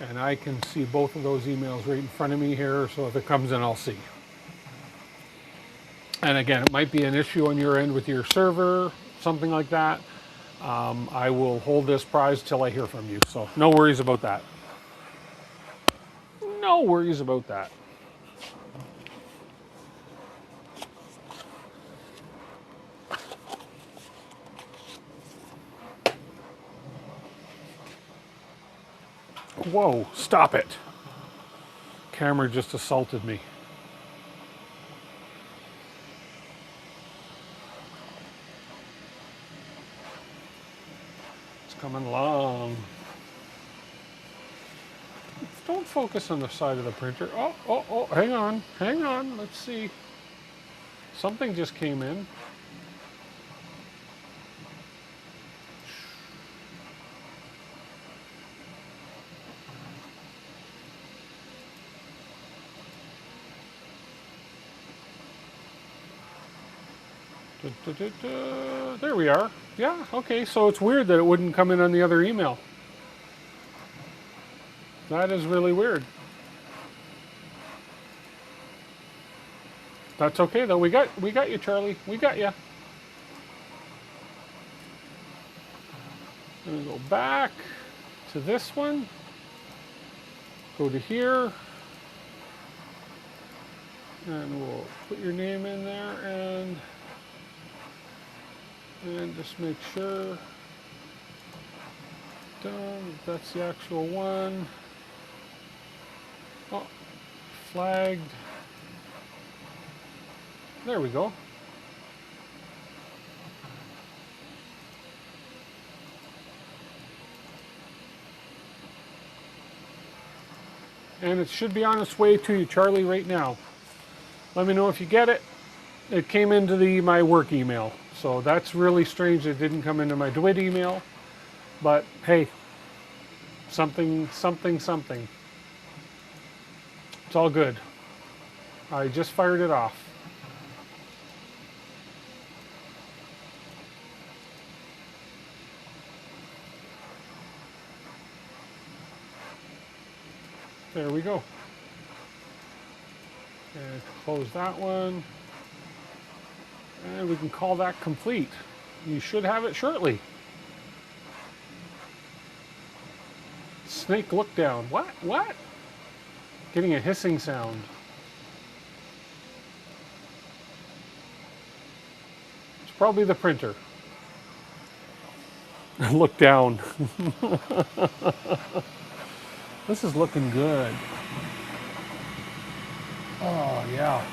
And I can see both of those emails right in front of me here, so if it comes in, I'll see. And again, it might be an issue on your end with your server, something like that. I will hold this prize till I hear from you, so no worries about that. No worries about that. Whoa, stop it. Camera just assaulted me. It's coming along. Don't focus on the side of the printer. Oh, hang on, let's see. Something just came in. There we are. Yeah, okay, so it's weird that it wouldn't come in on the other email. That is really weird. That's okay though. We got you, Charlie. We got you. I'm gonna go back to this one. Go to here. And we'll put your name in there and just make sure. Done. That's the actual one. Oh, flagged. There we go. And it should be on its way to you, Charlie, right now. Let me know if you get it. it came into my work email. So that's really strange. It didn't come into my DeWitt email. But hey, something, something, something. It's all good. I just fired it off. There we go. And close that one. And we can call that complete. You should have it shortly. Snake look down. What? What? Getting a hissing sound. It's probably the printer. Look down. This is looking good. Oh yeah.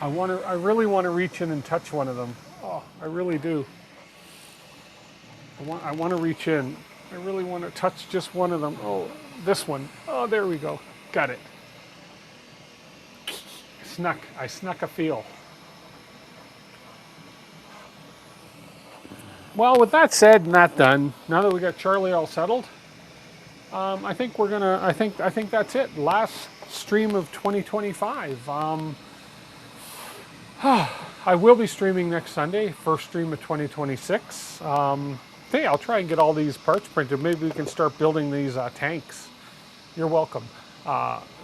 I really want to reach in and touch one of them. Oh, I really do. I want to reach in. I really want to touch just one of them. Oh, this one. Oh, there we go. Got it. I snuck a feel. Well, with that said and that done, now that we got Charlie all settled, I think we're gonna. I think that's it. Last stream of 2025. I will be streaming next Sunday, first stream of 2026. Hey, I'll try and get all these parts printed. Maybe we can start building these tanks. You're welcome.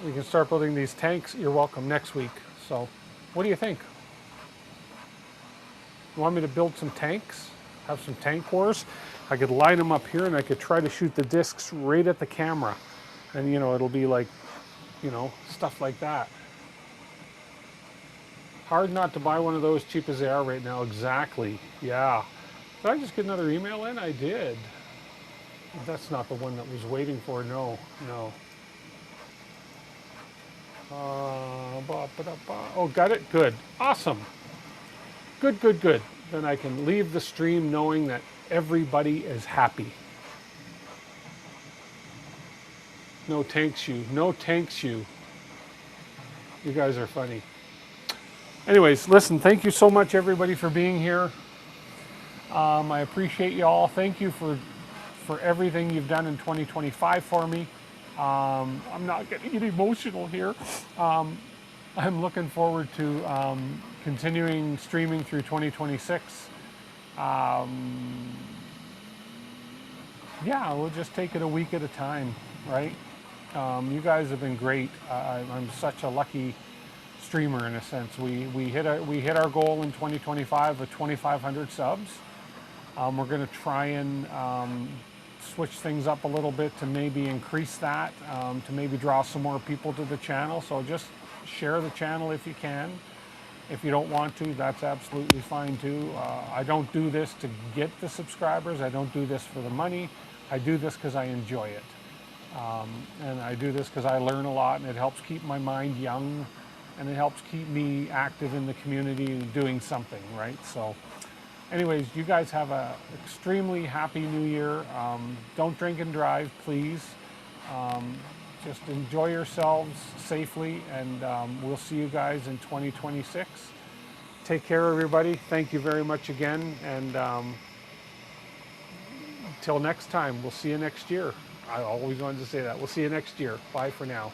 We can start building these tanks. You're welcome next week. So, what do you think? You want me to build some tanks? Have some tank wars? I could line them up here and I could try to shoot the discs right at the camera. And, you know, it'll be like, you know, stuff like that. Hard not to buy one of those cheap as they are right now. Exactly. Yeah. Did I just get another email in? I did. That's not the one that was waiting for. No, no. Oh, got it? Good. Awesome. Good, good, good. Then I can leave the stream knowing that everybody is happy. No tanks you. No tanks you. You guys are funny. Anyways, listen, thank you so much, everybody, for being here. I appreciate you all. Thank you for everything you've done in 2025 for me. I'm not going to get emotional here. I'm looking forward to continuing streaming through 2026. Yeah, we'll just take it a week at a time, right? You guys have been great. I'm such a lucky streamer in a sense. We hit our goal in 2025 of 2,500 subs. We're going to try and switch things up a little bit to maybe increase that, to maybe draw some more people to the channel. So just share the channel if you can. If you don't want to, that's absolutely fine too. I don't do this to get the subscribers. I don't do this for the money. I do this because I enjoy it. And I do this because I learn a lot and it helps keep my mind young and it helps keep me active in the community and doing something, right? So anyways, you guys have a extremely happy new year. Don't drink and drive, please. Just enjoy yourselves safely, and we'll see you guys in 2026. Take care, everybody. Thank you very much again, and until next time, we'll see you next year. I always wanted to say that. We'll see you next year. Bye for now.